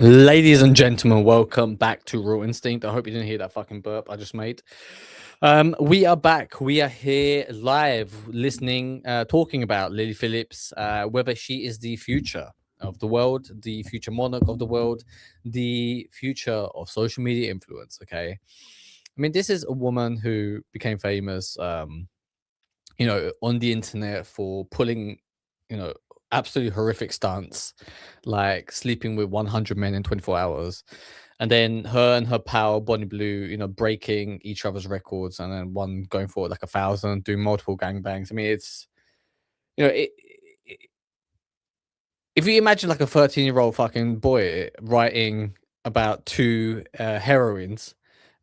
Ladies and gentlemen, welcome back to Raw Instinct. I hope you didn't hear that fucking burp I just made. We are back. We are here live, listening, talking about Lily Phillips, whether she is the future of the world, the future monarch of the world, the future of social media influence. Okay, I mean, this is a woman who became famous, on the internet for pulling, you know, absolutely horrific stunts, like sleeping with 100 men in 24 hours. And then her and her pal, Bonnie Blue, breaking each other's records, and then one going for like 1,000, doing multiple gangbangs. I mean, it's, you know, it, if you imagine like a 13-year-old fucking boy writing about two heroines,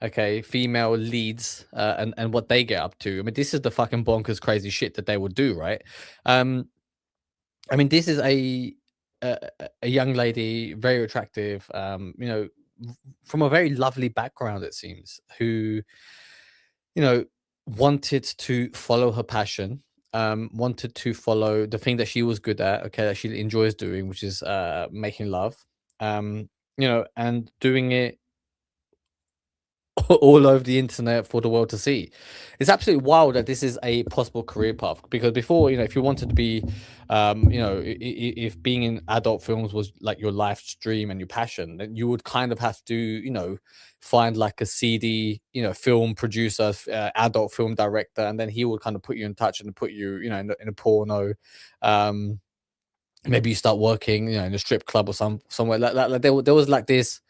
okay, female leads, and what they get up to. I mean, this is the fucking bonkers crazy shit that they would do, right? um I mean, this is a young lady, very attractive, from a very lovely background, it seems, who, you know, wanted to follow her passion, wanted to follow the thing that she was good at, okay, that she enjoys doing, which is making love, and doing it all over the internet for the world to see. It's absolutely wild that this is a possible career path, because before, if you wanted to be, if being in adult films was like your life stream and your passion, then you would kind of have to, find like a CD, film producer, adult film director, and then he would kind of put you in touch and put you, in a porno. Um, Maybe you start working, in a strip club or somewhere like there was like this,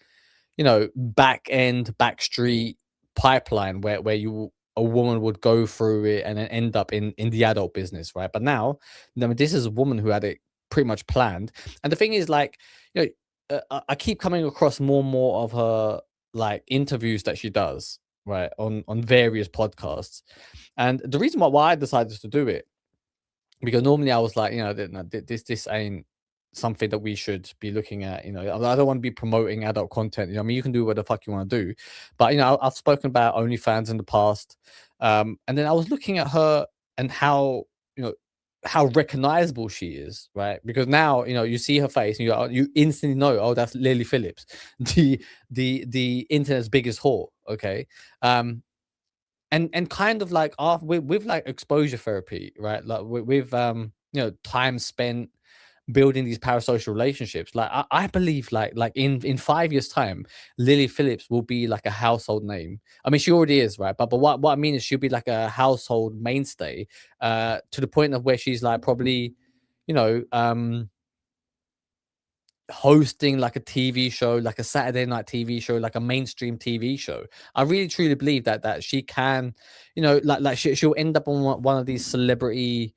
back street pipeline where you a woman would go through it and then end up in the adult business, right? But now, I mean, this is a woman who had it pretty much planned. And the thing is, like, I keep coming across more and more of her, like, interviews that she does, right, on various podcasts. And the reason why I decided to do it, because normally I was like, no, this ain't something that we should be looking at. I don't want to be promoting adult content. I mean, you can do what the fuck you want to do, but I've spoken about OnlyFans in the past, and then I was looking at her and how recognizable she is, right? Because now, you see her face and you instantly know, oh, that's Lily Phillips, the internet's biggest whore. Okay. And kind of like off with like exposure therapy, right? Like with time spent building these parasocial relationships. Like I believe, like in 5 years time, Lily Phillips will be like a household name. I mean, she already is, right? But what I mean is, she'll be like a household mainstay, to the point of where she's like probably, you know um hosting like a TV show, like a Saturday night TV show, like a mainstream TV show. I really truly believe that she can, she'll end up on one of these celebrity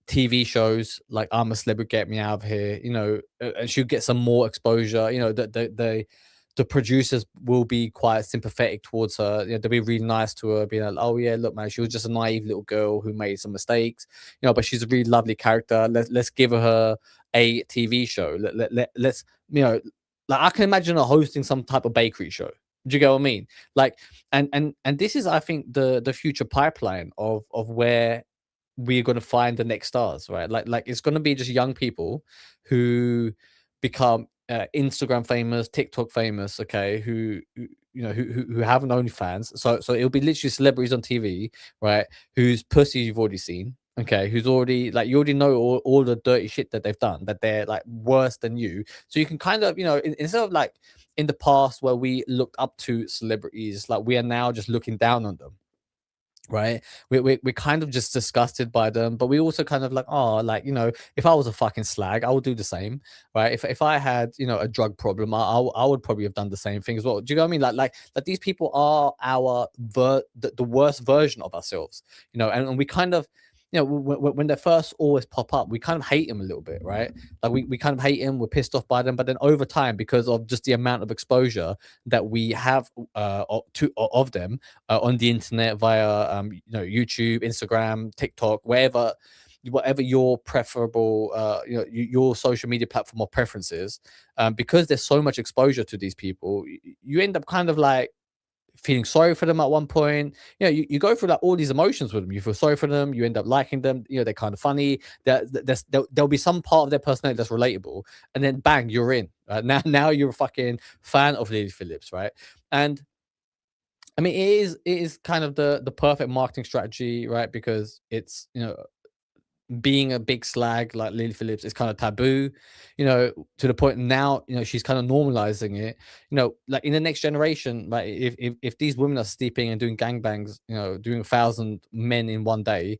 TV shows, like I'm a Celebrity, Get Me Out of Here, and she'll get some more exposure. The producers will be quite sympathetic towards her. They'll be really nice to her, being like, "Oh yeah, look, man, she was just a naive little girl who made some mistakes, but she's a really lovely character. Let's give her a TV show. Let's, like, I can imagine her hosting some type of bakery show. Do you get what I mean? Like, and this is, I think, the future pipeline of where we're going to find the next stars, right? Like it's going to be just young people who become Instagram famous, TikTok famous, okay, who have an OnlyFans. So it'll be literally celebrities on TV, right? Whose pussy you've already seen, okay, who's already, like, you already know all the dirty shit that they've done, that they're like worse than you. So you can kind of, instead of like in the past where we looked up to celebrities, like we are now just looking down on them, right? We're kind of just disgusted by them, but we also kind of like, oh, like, if I was a fucking slag, I would do the same, right? If I had, a drug problem, I would probably have done the same thing as well. Do you know what I mean? Like these people are the worst version of ourselves, and we kind of, when they first always pop up, we kind of hate them a little bit, right? Like we kind of hate them, we're pissed off by them, but then over time, because of just the amount of exposure that we have of them, on the internet via YouTube, Instagram, TikTok, whatever your preferable, your social media platform of preferences, because there's so much exposure to these people, you end up kind of like feeling sorry for them at one point. You go through like all these emotions with them. You feel sorry for them. You end up liking them. They're kind of funny. There'll be some part of their personality that's relatable, and then bang, you're in. Right? Now you're a fucking fan of Lily Phillips, right? And I mean, it is kind of the perfect marketing strategy, right? Because it's being a big slag like Lily Phillips is kind of taboo, to the point now, she's kind of normalizing it. Like in the next generation, like if these women are sleeping and doing gangbangs, doing 1,000 men in one day,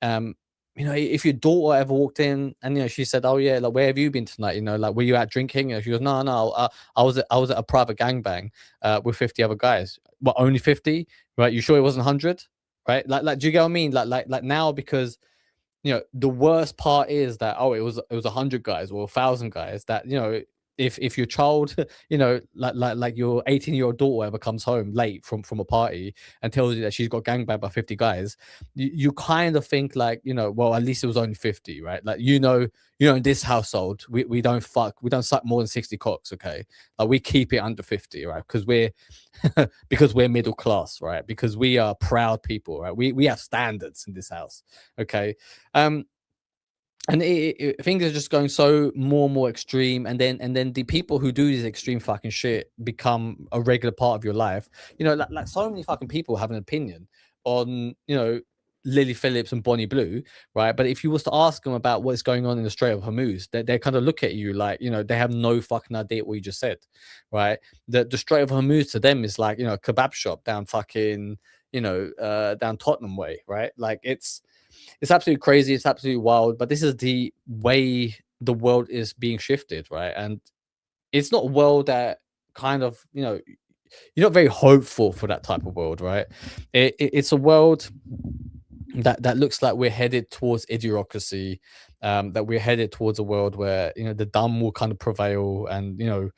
um, if your daughter ever walked in and she said, "Oh yeah, like where have you been tonight? Like were you out drinking?" She goes, "No, no, I was at a private gangbang with 50 other guys." What, only 50? Right? You sure it wasn't 100? Right? Like, do you get what I mean? Like now, because the worst part is that, oh, it was 100 guys or 1,000 guys, that if your child like your 18-year-old daughter ever comes home late from a party and tells you that she's got gangbanged by 50 guys, you kind of think like, well, at least it was only 50, right? Like, in this household, we don't suck more than 60 cocks, okay? Like, we keep it under 50, right? Because we're middle class, right? Because we are proud people, right? We have standards in this house, okay? um and things are just going so more and more extreme, and then the people who do this extreme fucking shit become a regular part of your life. Like so many fucking people have an opinion on Lily Phillips and Bonnie Blue, right? But if you was to ask them about what's going on in the Strait of Hormuz, they kind of look at you like, they have no fucking idea what you just said, right? The Strait of Hormuz to them is like, a kebab shop down fucking, down Tottenham way, right? Like, it's absolutely crazy. It's absolutely wild. But this is the way the world is being shifted, right? And it's not a world that kind of, you're not very hopeful for that type of world, right? It's a world that looks like we're headed towards idiocracy, that we're headed towards a world where, the dumb will kind of prevail, and,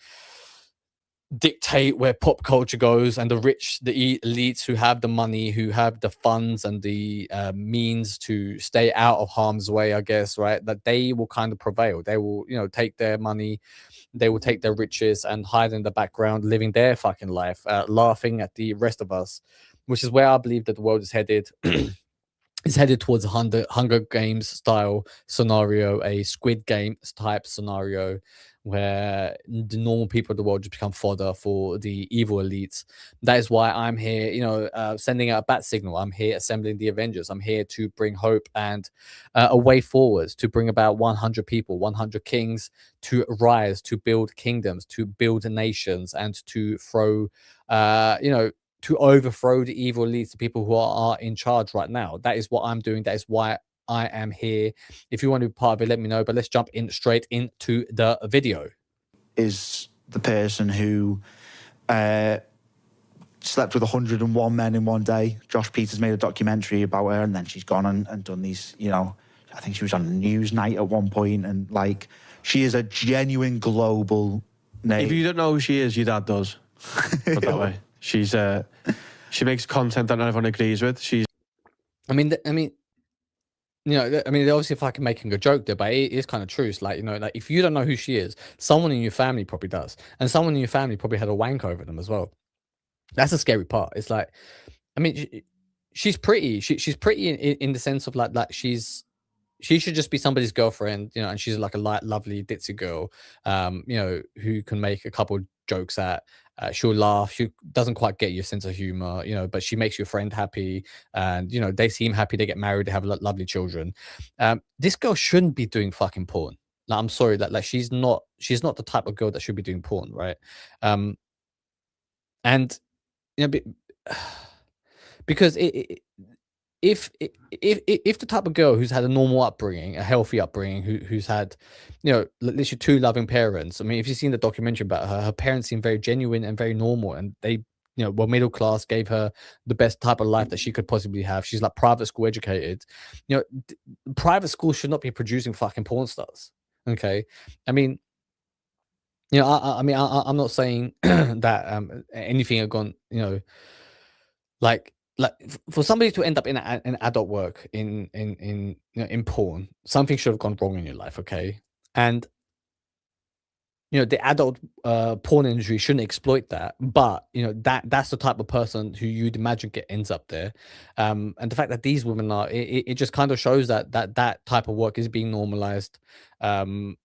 dictate where pop culture goes, and the rich, the elites who have the money, who have the funds and the means to stay out of harm's way, I guess, right? That they will kind of prevail. They will, take their money, they will take their riches and hide in the background, living their fucking life, laughing at the rest of us, which is where I believe that the world is headed. Is headed towards a Hunger Games style scenario, a Squid Game type scenario, where the normal people of the world just become fodder for the evil elites. That is why I'm here, sending out a bat signal. I'm here assembling the Avengers. I'm here to bring hope and a way forward, to bring about 100 people, 100 kings to rise, to build kingdoms, to build nations, and to throw, to overthrow the evil elites, the people who are in charge right now. That is what I'm doing. That is why I am here. If you want to be part of it, let me know. But let's jump in straight into the video. Is the person who slept with 101 men in one day. Josh Peters made a documentary about her, and then she's gone and done these, I think she was on Newsnight at one point, and like, she is a genuine global name. If you don't know who she is, your dad does. Put that way. She's she makes content that not everyone agrees with. I mean, they're obviously fucking making a joke there, but it is kind of true. It's like, like, if you don't know who she is, someone in your family probably does, and someone in your family probably had a wank over them as well. That's a scary part. It's like, I mean, she's pretty. She's pretty in the sense of like she should just be somebody's girlfriend, and she's like a light, lovely, ditzy girl, who can make a couple jokes at. She'll laugh. She doesn't quite get your sense of humor, but she makes your friend happy, and they seem happy. They get married. They have lovely children. This girl shouldn't be doing fucking porn. Like, I'm sorry, that like she's not the type of girl that should be doing porn, right? And because if the type of girl who's had a normal upbringing, a healthy upbringing, who's had, literally two loving parents. I mean, if you've seen the documentary about her, her parents seem very genuine and very normal, and they, were middle class, gave her the best type of life that she could possibly have. She's like private school educated. Private schools should not be producing fucking porn stars. Okay, I mean, I'm not saying that anything had gone, like for somebody to end up in adult work in porn, something should have gone wrong in your life, okay? And the adult porn industry shouldn't exploit that, but that's the type of person who you'd imagine ends up there. And the fact that these women are, it just kind of shows that type of work is being normalized, um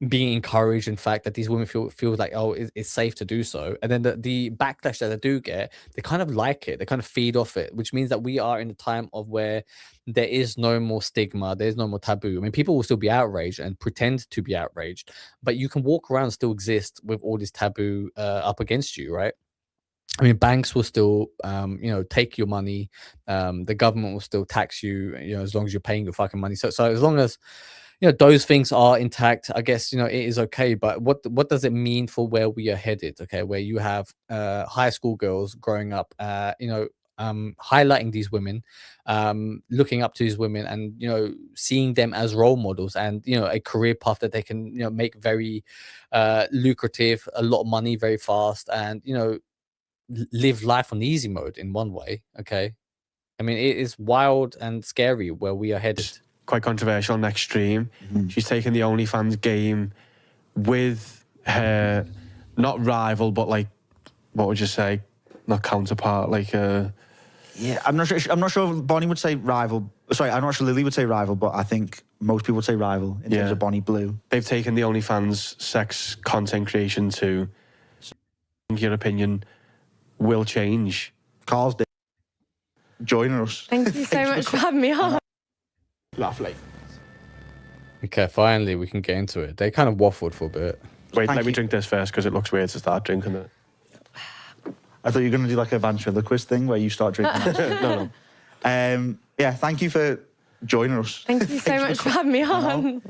being encouraged, in fact, that these women feel like, oh, it's safe to do so. And then the backlash that they do get, they kind of like it, they kind of feed off it, which means that we are in a time of where there is no more stigma, there's no more taboo. I mean, people will still be outraged and pretend to be outraged, but you can walk around and still exist with all this taboo up against you, right? I mean, banks will still, take your money. The government will still tax you, as long as you're paying your fucking money. So as long as those things are intact, I guess it is okay. But what does it mean for where we are headed? Okay, where you have high school girls growing up, highlighting these women, looking up to these women, and seeing them as role models, and a career path that they can make very lucrative, a lot of money very fast, and live life on easy mode in one way. Okay, I mean, it is wild and scary where we are headed. Quite controversial and extreme. She's taken the OnlyFans game with her, not rival, but like, what would you say? Not counterpart, like yeah, I'm not sure if Bonnie would say rival. Sorry, I'm not sure Lily would say rival, but I think most people would say rival in terms of Bonnie Blue. They've taken the OnlyFans sex content creation to, in your opinion, will change. Carl's joining us. Thank you so much for having me on. Lovely. Okay, finally we can get into it. They kind of waffled for a bit. Wait, let me drink this first because it looks weird to start drinking it. I thought you were going to do like a ventriloquist thing where you start drinking. No. Yeah, thank you for joining us. Thank you so much for having me on.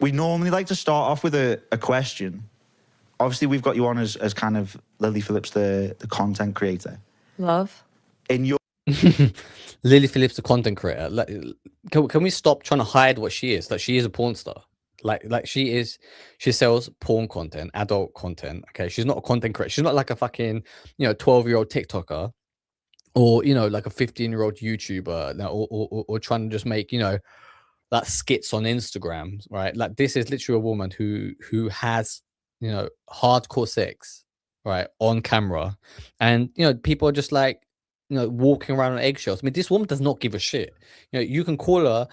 We normally like to start off with a question. Obviously, we've got you on as kind of Lily Phillips, the content creator. Love. In your Lily Phillips, the content creator. Can we stop trying to hide what she is? That she is a porn star. Like she sells porn content, adult content. Okay, she's not a content creator. She's not like a fucking 12-year-old TikToker, or like a 15-year-old YouTuber, or trying to just make like skits on Instagram, right? Like, this is literally a woman who has hardcore sex, right, on camera, and people are just like walking around on eggshells. I mean, this woman does not give a shit. You can call her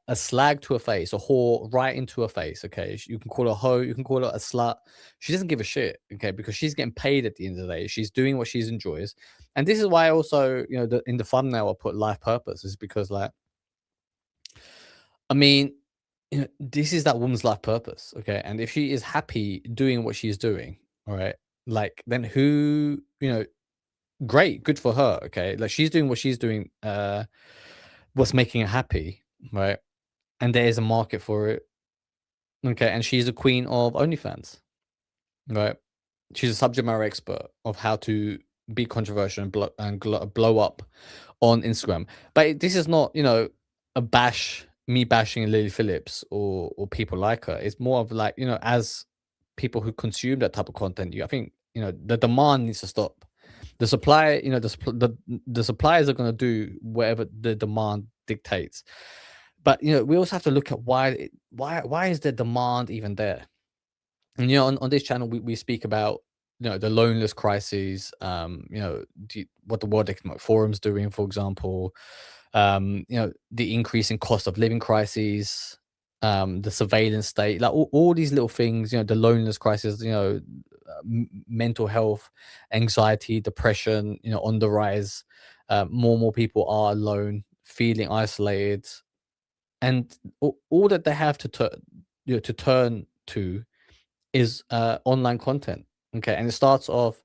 a slag to her face, a whore right into her face. Okay, you can call her a hoe, you can call her a slut. She doesn't give a shit. Okay, because she's getting paid at the end of the day. She's doing what she enjoys, and this is why I also in the thumbnail I put life purpose, is because, like, I mean, this is that woman's life purpose. Okay, and if she is happy doing what she's doing, all right, like, then who great, good for her. Okay, like, she's doing what she's doing, what's making her happy, right? And there is a market for it. Okay, and she's a queen of OnlyFans, right? She's a subject matter expert of how to be controversial and blow up on Instagram. But this is not me bashing Lily Phillips or people like her. It's more of like, as people who consume that type of content, I think the demand needs to stop. The supply, the suppliers are going to do whatever the demand dictates. But we also have to look at why is the demand even there? And on this channel we speak about the loneliness crises, what the World Economic Forum's doing, for example, the increase in cost of living crises, the surveillance state, like all these little things, the loneliness crisis, mental health, anxiety, depression, on the rise. More and more people are alone, feeling isolated, and all that they have to turn to is online content. Okay, and it starts off,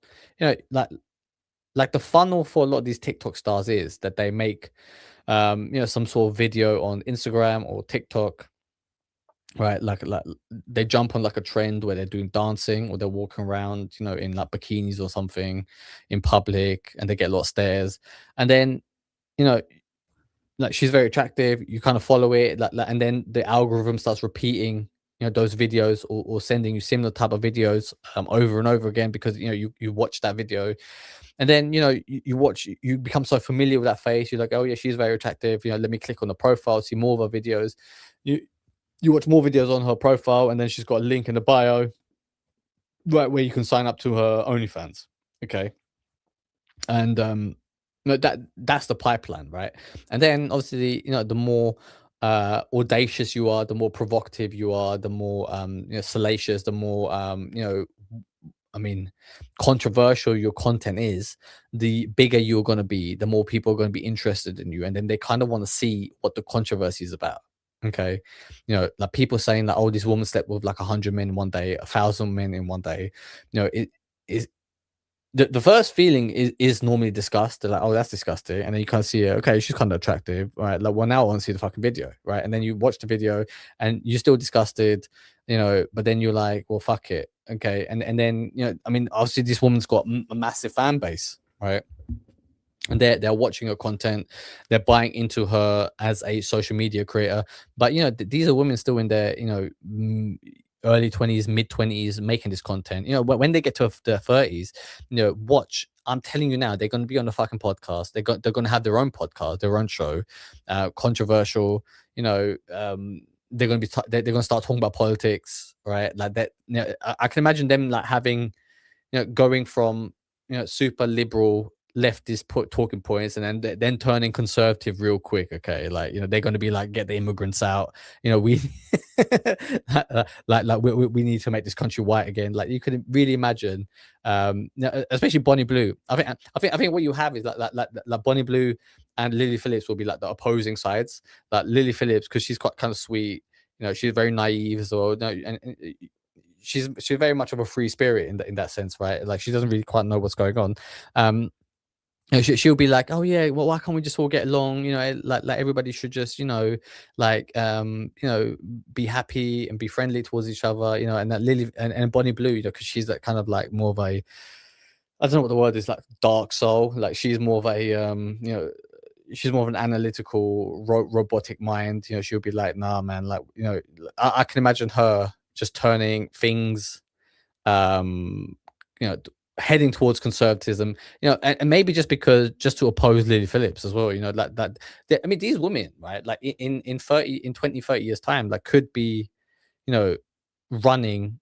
like the funnel for a lot of these TikTok stars is that they make some sort of video on Instagram or TikTok, right? Like they jump on like a trend where they're doing dancing, or they're walking around in like bikinis or something in public, and they get a lot of stares, and then like, she's very attractive, you kind of follow it, like, and then the algorithm starts repeating those videos, or sending you similar type of videos over and over again, because you watch that video, and then you become so familiar with that face. You're like, oh yeah, she's very attractive, let me click on the profile, see more of her videos. You you watch more videos on her profile, and then she's got a link in the bio, right, where you can sign up to her OnlyFans. Okay, and no, that's the pipeline, right? And then obviously, the more audacious you are, the more provocative you are, the more salacious, the more I mean, controversial your content is, the bigger you're going to be, the more people are going to be interested in you. And then they kind of want to see what the controversy is about. Okay. Like people saying that, oh, this woman slept with like 100 men in one day, 1,000 men in one day. It is the first feeling is normally disgust. They're like, oh, that's disgusting. And then you kind of see it, okay, she's kind of attractive, right? Like, well, now I want to see the fucking video, right? And then you watch the video and you're still disgusted, but then you're like, well, fuck it. Okay. And then, I mean, obviously this woman's got a massive fan base, right? And they're watching her content, they're buying into her as a social media creator. But these are women still in their early 20s, mid 20s, making this content. When they get to their 30s, watch. I'm telling you now, they're going to be on the fucking podcast. They're going to have their own podcast, their own show, controversial. They're going to be they're going to start talking about politics, right? Like that. I can imagine them like having, going from super liberal leftist talking points, and then turning conservative real quick. Okay, like they're going to be like, get the immigrants out. We we need to make this country white again. Like you could really imagine, especially Bonnie Blue. I think what you have is like Bonnie Blue and Lily Phillips will be like the opposing sides. Like Lily Phillips, because she's quite kind of sweet. She's very naive as well. And she's very much of a free spirit in that sense, right? Like she doesn't really quite know what's going on. She'll be like, oh yeah, well, why can't we just all get along? Like everybody should just, be happy and be friendly towards each other, and that Lily and Bonnie Blue, because she's that kind of like more of a, I don't know what the word is, like dark soul. Like she's more of a, she's more of an analytical robotic mind. She'll be like, nah, man, like, I can imagine her just turning things, heading towards conservatism, and maybe just to oppose Lily Phillips as well, like that. I mean, these women, right, like in 20, 30 years time, like could be, running,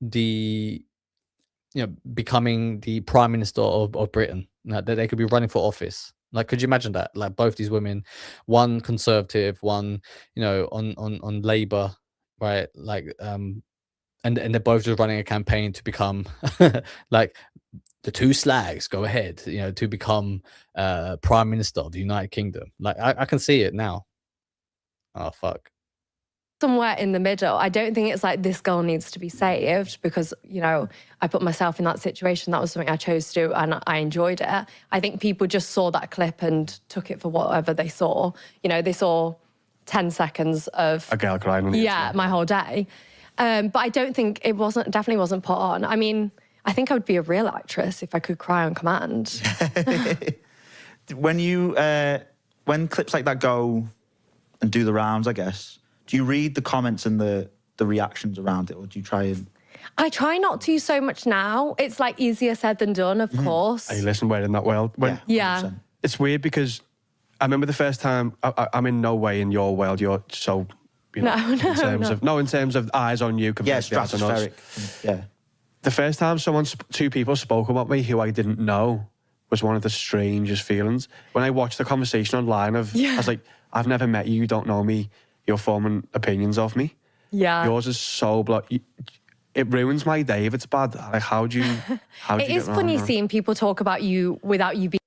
the, becoming the prime minister of Britain. That they could be running for office. Like, could you imagine that? Like both these women, one conservative, one, on Labour, right? Like, and they're both just running a campaign to become like the two slags go ahead, to become prime minister of the United Kingdom. Like I can see it now. Oh fuck. Somewhere in the middle. I don't think it's like this girl needs to be saved because, I put myself in that situation. That was something I chose to do and I enjoyed it. I think people just saw that clip and took it for whatever they saw. They saw 10 seconds of a girl crying on the internet. My whole day. But I don't think definitely wasn't put on. I mean, I think I would be a real actress if I could cry on command. When clips like that go and do the rounds, I guess, do you read the comments and the reactions around it, or do you try and... I try not to so much now. It's like easier said than done, of course. Hey, listen, we're in that world. Yeah. It's weird because I remember the first time, I'm in no way in your world, you're so... in terms of eyes on you compared to eyes on us. Yeah. The first time two people spoke about me who I didn't know was one of the strangest feelings. When I watched the conversation online I was like, I've never met you don't know me, you're forming opinions of me. Yeah. Yours is so it ruins my day if it's bad. Like, how do you It is funny seeing people talk about you without you being...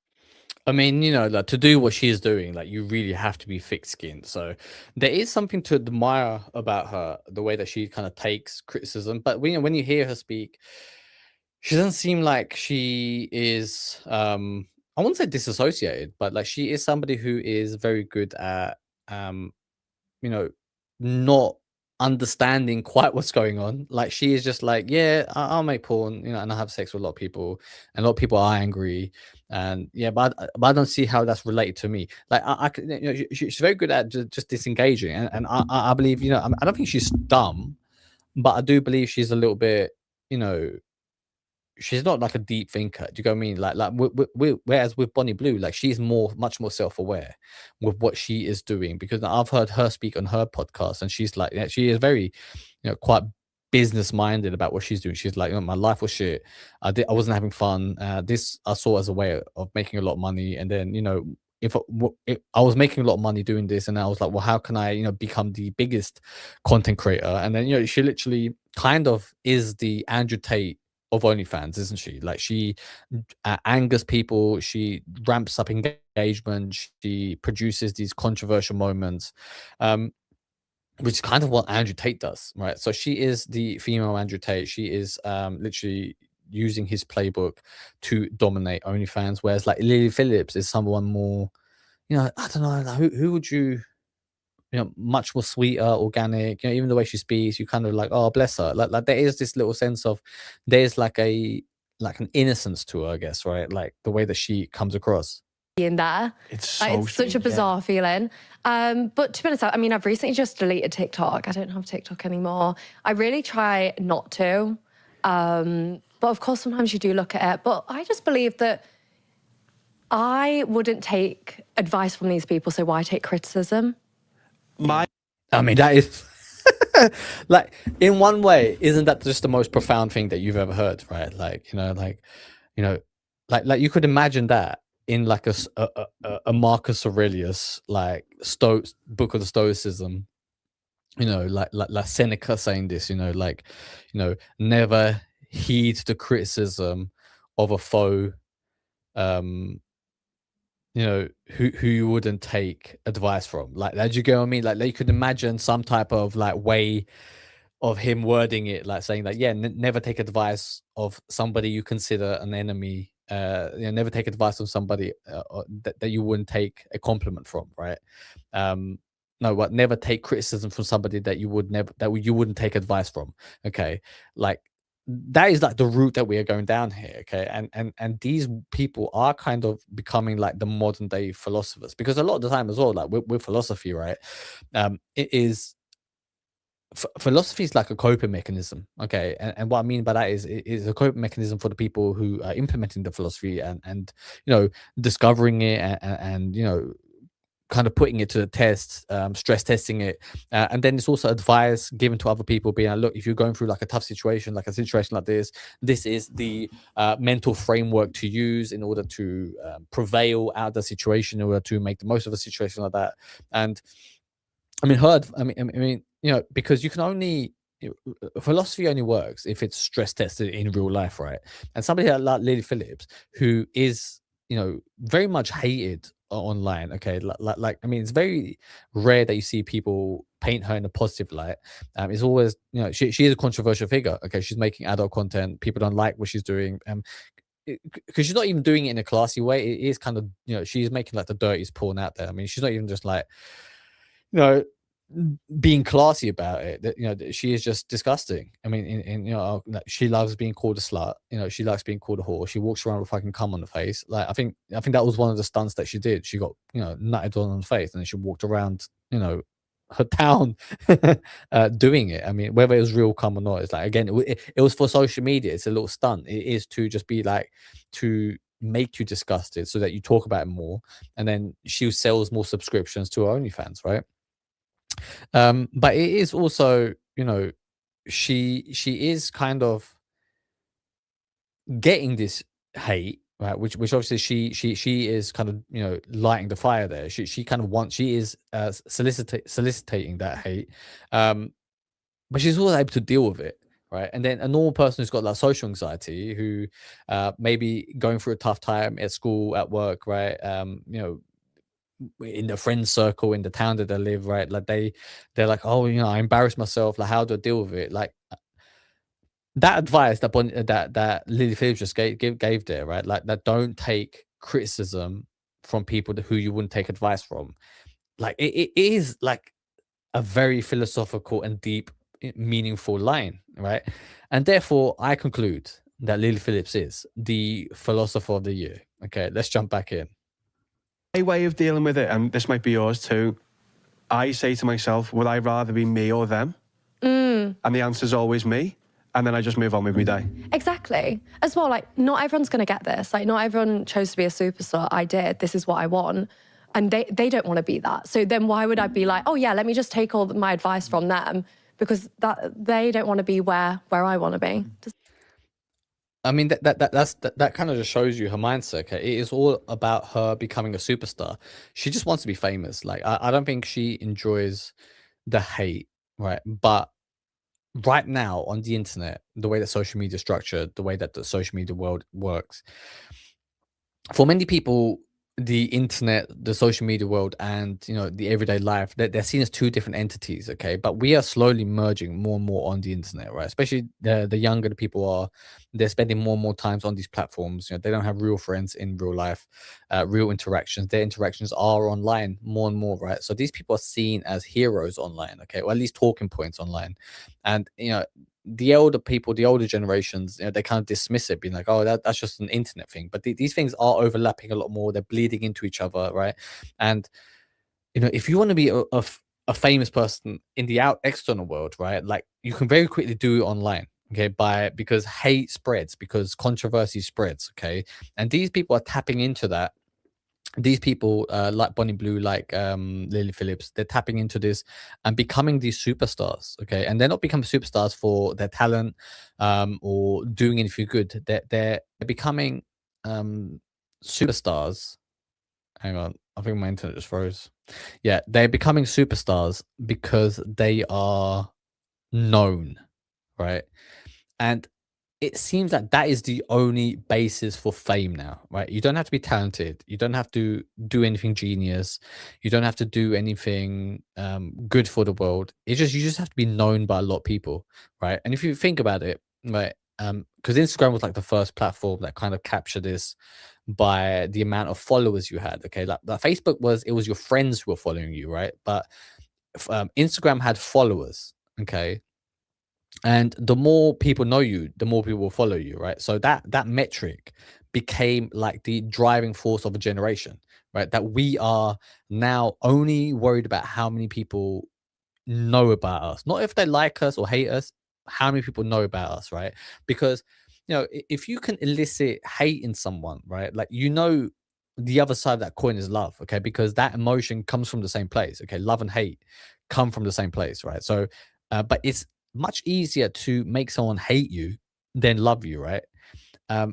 I mean, like to do what she's doing, like you really have to be thick-skinned. So there is something to admire about her, the way that she kind of takes criticism. But when you hear her speak, she doesn't seem like she is, I wouldn't say disassociated, but like she is somebody who is very good at, not understanding quite what's going on. Like she is just like, yeah, I'll make porn, and I have sex with a lot of people, and a lot of people are angry, and yeah, but I don't see how that's related to me. Like she's very good at just disengaging, and I believe, I don't think she's dumb, but I do believe she's a little bit, she's not like a deep thinker. Do you know what I mean? Whereas with Bonnie Blue, like she's much more self-aware with what she is doing, because I've heard her speak on her podcast, and she's like, she is very, quite business minded about what she's doing. She's like, my life was shit. I wasn't having fun. This I saw as a way of making a lot of money, and then if I was making a lot of money doing this, and I was like, well, how can I become the biggest content creator? And then she literally kind of is the Andrew Tate of OnlyFans, isn't she? Like she angers people, she ramps up engagement, she produces these controversial moments, which is kind of what Andrew Tate does, right? So she is the female Andrew Tate. She is literally using his playbook to dominate OnlyFans, whereas like Lily Phillips is someone more, I don't know, like, who would you much more sweeter, organic, even the way she speaks, you kind of like, oh, bless her. Like there is this little sense of, there's like an innocence to her, I guess, right? Like the way that she comes across. In there. It's Like, so it's such a bizarre feeling. But to be honest, I mean, I've recently just deleted TikTok. I don't have TikTok anymore. I really try not to. But of course, sometimes you do look at it. But I just believe that I wouldn't take advice from these people, so why take criticism? I mean, that is like, in one way, isn't that just the most profound thing that you've ever heard, right? Like, like you could imagine that in like a Marcus Aurelius, like book of the Stoicism, like Seneca saying this, never heed the criticism of a foe, who you wouldn't take advice from. Like, do you get what I mean? Like you could imagine some type of like way of him wording it, like saying that, yeah, never take advice of somebody you consider an enemy. Never take advice from somebody that you wouldn't take a compliment from, right? No, but never take criticism from somebody that you wouldn't take advice from. Okay, like that is like the route that we are going down here. Okay, and these people are kind of becoming like the modern day philosophers, because a lot of the time as well, like with philosophy, right? It is. Philosophy is like a coping mechanism, okay, and what I mean by that is it is a coping mechanism for the people who are implementing the philosophy and discovering it and kind of putting it to the test, stress testing it, and then it's also advice given to other people, being like, look, if you're going through like a tough situation, like a situation like this is the mental framework to use in order to prevail out of the situation, in order to make the most of a situation like that. And I mean, because you can only, philosophy only works if it's stress tested in real life, right? And somebody like Lily Phillips, who is, very much hated online. Okay, like I mean, it's very rare that you see people paint her in a positive light. It's always, she is a controversial figure. Okay, she's making adult content. People don't like what she's doing. Because she's not even doing it in a classy way. It is kind of, she's making like the dirtiest porn out there. I mean, she's not even just like, being classy about it. That she is just disgusting. I mean, like, she loves being called a slut. She likes being called a whore. She walks around with fucking cum on the face. Like, I think that was one of the stunts that she did. She got nutted on the face, and then she walked around her town doing it. I mean, whether it was real cum or not, it's like, again, it was for social media. It's a little stunt. It is to just be like, to make you disgusted so that you talk about it more, and then she sells more subscriptions to her OnlyFans, right? But it is also, she is kind of getting this hate, right? Which obviously she is kind of lighting the fire there. She kind of wants, she is soliciting that hate, but she's also able to deal with it, right? And then a normal person who's got like social anxiety, who maybe going through a tough time at school, at work, right? In the friend circle, in the town that they live, right? Like they're like, oh, I embarrassed myself. Like, how do I deal with it? Like, that advice that Lily Phillips just gave there, right? Like, that don't take criticism from people who you wouldn't take advice from. Like, it is like a very philosophical and deep, meaningful line, right? And therefore, I conclude that Lily Phillips is the philosopher of the year. Okay, let's jump back in. My way of dealing with it, and this might be yours too, I say to myself, would I rather be me or them? And the answer's always me. and then I just move on with my day. Exactly. As well, like, not everyone's going to get this. Like, not everyone chose to be a superstar. I did. This is what I want. And they don't want to be that. So then why would I be like, oh, yeah, let me just take all my advice from them? Because they don't want to be where I want to be. I mean, that kind of just shows you her mindset. Okay, it is all about her becoming a superstar. She just wants to be famous. Like, I don't think she enjoys the hate, right? But right now on the internet, the way that social media is structured, the way that the social media world works, for many people, the internet, the social media world, and the everyday life, they're seen as two different entities. Okay, but we are slowly merging more and more on the internet, right? Especially the younger the people are, they're spending more and more times on these platforms. They don't have real friends in real life, real interactions. Their interactions are online more and more, right? So these people are seen as heroes online, okay, or at least talking points online. And the older people, the older generations, they kind of dismiss it, being like, "Oh, that's just an internet thing." But these things are overlapping a lot more. They're bleeding into each other, right? And if you want to be a famous person in the external world, right? Like, you can very quickly do it online, okay? Because hate spreads, because controversy spreads, okay? And these people are tapping into that. These people, like Bonnie Blue, like Lily Phillips, they're tapping into this and becoming these superstars, okay? And they're not becoming superstars for their talent, or doing anything good. They're becoming superstars. Hang on, I think my internet just froze. Yeah, they're becoming superstars because they are known, right? And it seems that that is the only basis for fame now, right? You don't have to be talented. You don't have to do anything genius. You don't have to do anything good for the world. You just have to be known by a lot of people, right? And if you think about it, right, because Instagram was like the first platform that kind of captured this by the amount of followers you had. Okay, like Facebook was your friends who were following you, right? But Instagram had followers. Okay, and the more people know you, the more people will follow you, right? So that metric became like the driving force of a generation, right? That we are now only worried about how many people know about us, not if they like us or hate us, how many people know about us, right? Because if you can elicit hate in someone, right, like, the other side of that coin is love, okay? Because that emotion comes from the same place, okay? Love and hate come from the same place, right? So but it's much easier to make someone hate you than love you, right?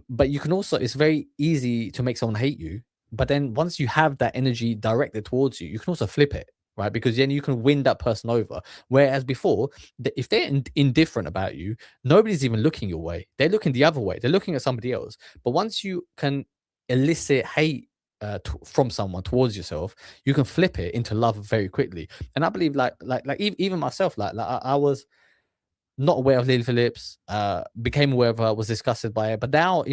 But you can also, it's very easy to make someone hate you, but then once you have that energy directed towards you, you can also flip it, right? Because then you can win that person over. Whereas before, if they're indifferent about you, nobody's even looking your way. They're looking the other way. They're looking at somebody else. But once you can elicit hate from someone towards yourself, you can flip it into love very quickly. And I believe, even myself, I was not aware of Lily Phillips, became aware of her, was disgusted by her. But now,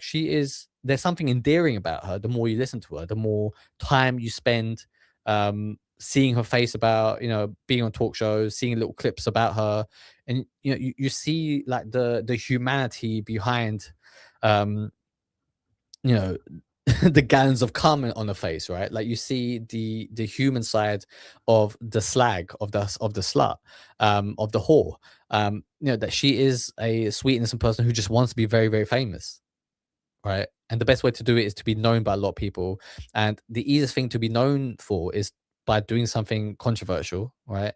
she is, there's something endearing about her. The more you listen to her, the more time you spend seeing her face, about, being on talk shows, seeing little clips about her. And, you see like the humanity behind, um, you know, the gallons of cum on her face, right? Like, you see the human side of the slag, of the slut, of the whore. That she is a sweet, innocent person who just wants to be very, very famous, right? And the best way to do it is to be known by a lot of people. And the easiest thing to be known for is by doing something controversial, right?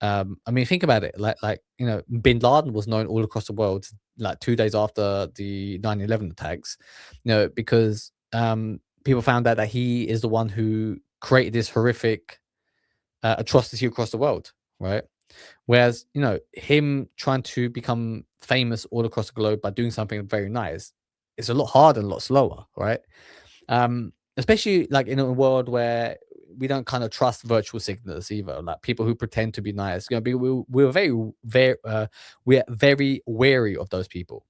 I mean, think about it. Bin Laden was known all across the world, like 2 days after the 9/11 attacks, because people found out that he is the one who created this horrific atrocity across the world, right? Whereas, him trying to become famous all across the globe by doing something very nice, it's a lot harder and a lot slower, right? Especially like in a world where we don't kind of trust virtual signals either, like people who pretend to be nice. We're we're very wary of those people,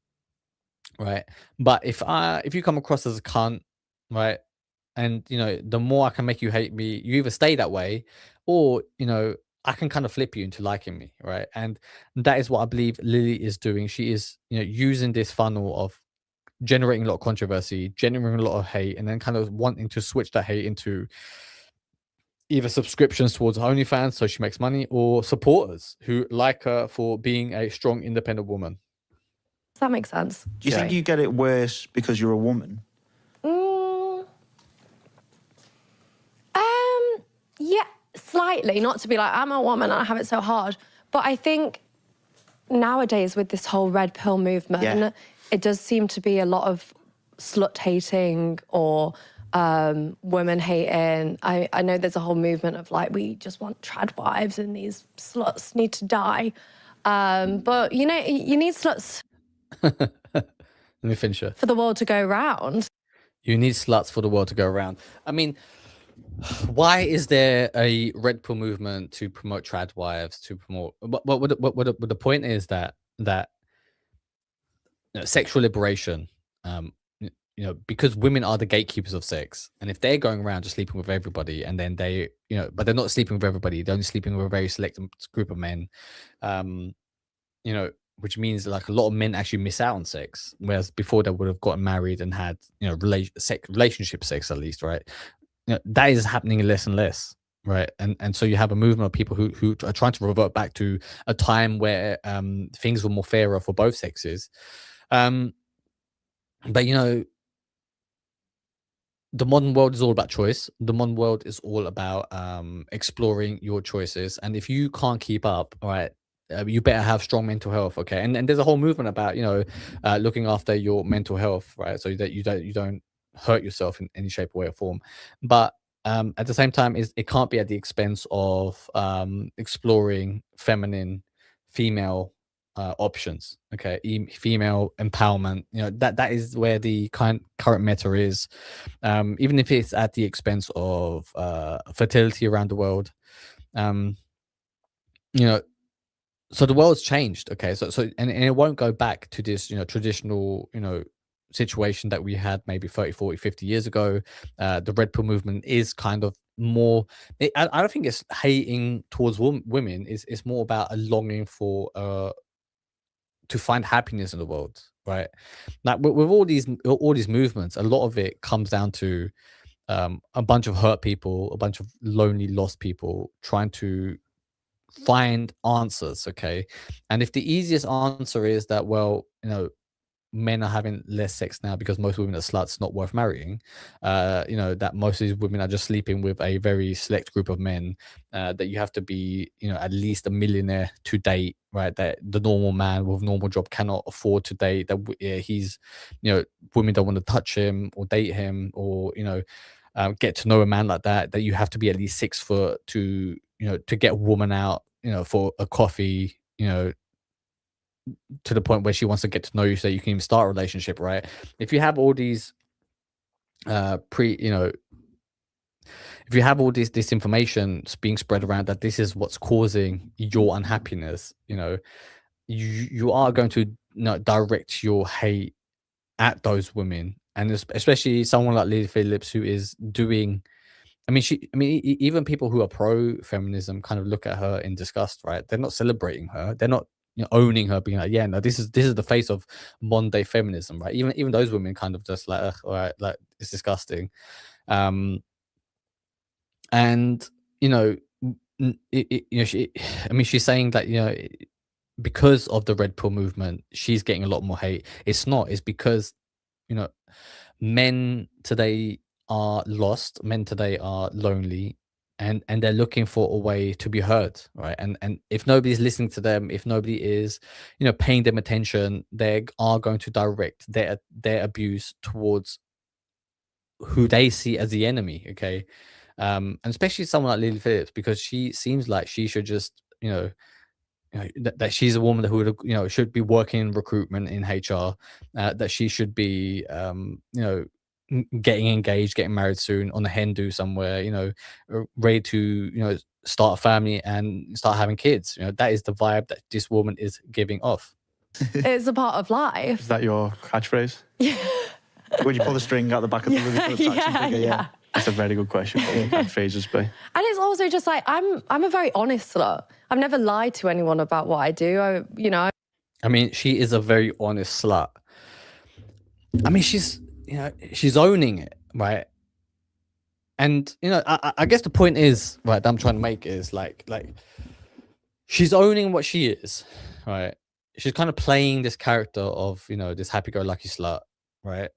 right? But if you come across as a cunt, right, and the more I can make you hate me, you either stay that way, or I can kind of flip you into liking me, right? And that is what I believe Lily is doing. She is using this funnel of generating a lot of controversy, generating a lot of hate, and then kind of wanting to switch that hate into either subscriptions towards OnlyFans so she makes money, or supporters who like her for being a strong, independent woman. that make sense? Do you think you get it worse because you're a woman? Yeah, slightly. Not to be like, I'm a woman and I have it so hard. But I think nowadays with this whole red pill movement, it does seem to be a lot of slut hating or women hating. I know there's a whole movement of like, we just want trad wives and these sluts need to die. But, you know, you need sluts. Let me finish it. For the world to go round. You need sluts for the world to go around. I mean, why is there a red pill movement to promote trad wives, to promote what the point is that sexual liberation, because women are the gatekeepers of sex, and if they're going around just sleeping with everybody, and then they, but they're not sleeping with everybody, they're only sleeping with a very select group of men, which means like a lot of men actually miss out on sex, whereas before they would have gotten married and had relationship sex at least, right? That is happening less and less, right? And so you have a movement of people who are trying to revert back to a time where things were more fairer for both sexes. But the modern world is all about choice. The modern world is all about exploring your choices, and if you can't keep up, right, you better have strong mental health, okay? And there's a whole movement about looking after your mental health, right, so that you don't hurt yourself in any shape, way, or form. But at the same time, it can't be at the expense of exploring feminine, female options, okay? Female empowerment, that is where the current meta is, even if it's at the expense of fertility around the world. So the world's changed, okay? And it won't go back to this, traditional, situation that we had maybe 30, 40, 50 years ago. The red pill movement is kind of more, I don't think it's hating towards women. It's more about a longing for to find happiness in the world, right? Like with all these movements, a lot of it comes down to a bunch of hurt people, a bunch of lonely, lost people trying to find answers, okay? And if the easiest answer is that, well, men are having less sex now because most women are sluts, not worth marrying, that most of these women are just sleeping with a very select group of men, that you have to be, at least a millionaire to date, right? That the normal man with a normal job cannot afford to date, that he's, women don't want to touch him or date him, or, get to know a man like that you have to be at least 6 foot to, to get a woman out, for a coffee, to the point where she wants to get to know you so you can even start a relationship, right? If you have all these if you have all this information being spread around that this is what's causing your unhappiness, you are going to direct your hate at those women, and especially someone like Lily Phillips, who is doing, even people who are pro-feminism kind of look at her in disgust, right? They're not celebrating her. They're not owning her, being like, yeah, no, this is the face of modern day feminism, right? Even those women kind of just like, all right, like, it's disgusting. And she's saying that because of the red pill movement, she's getting a lot more hate. It's not. It's because men today are lost. Men today are lonely, and they're looking for a way to be heard, right? And if nobody's listening to them, if nobody is paying them attention, they are going to direct their abuse towards who they see as the enemy, okay? And especially someone like Lily Phillips, because she seems like she should just that she's a woman who would should be working in recruitment in HR, that she should be getting engaged, getting married soon on a hen do somewhere, ready to start a family and start having kids. That is the vibe that this woman is giving off. It's a part of life. Is that your catchphrase? Yeah. Would you pull the string out the back of the Lily Phillips action figure? Yeah. That's a very good question. What would catchphrases be? And it's also just like, I'm a very honest slut. I've never lied to anyone about what I do. She is a very honest slut. She's owning it, right? And I guess the point is, right, that I'm trying to make is like she's owning what she is, right? she's kind of playing this character of, you know, this happy-go-lucky slut, right?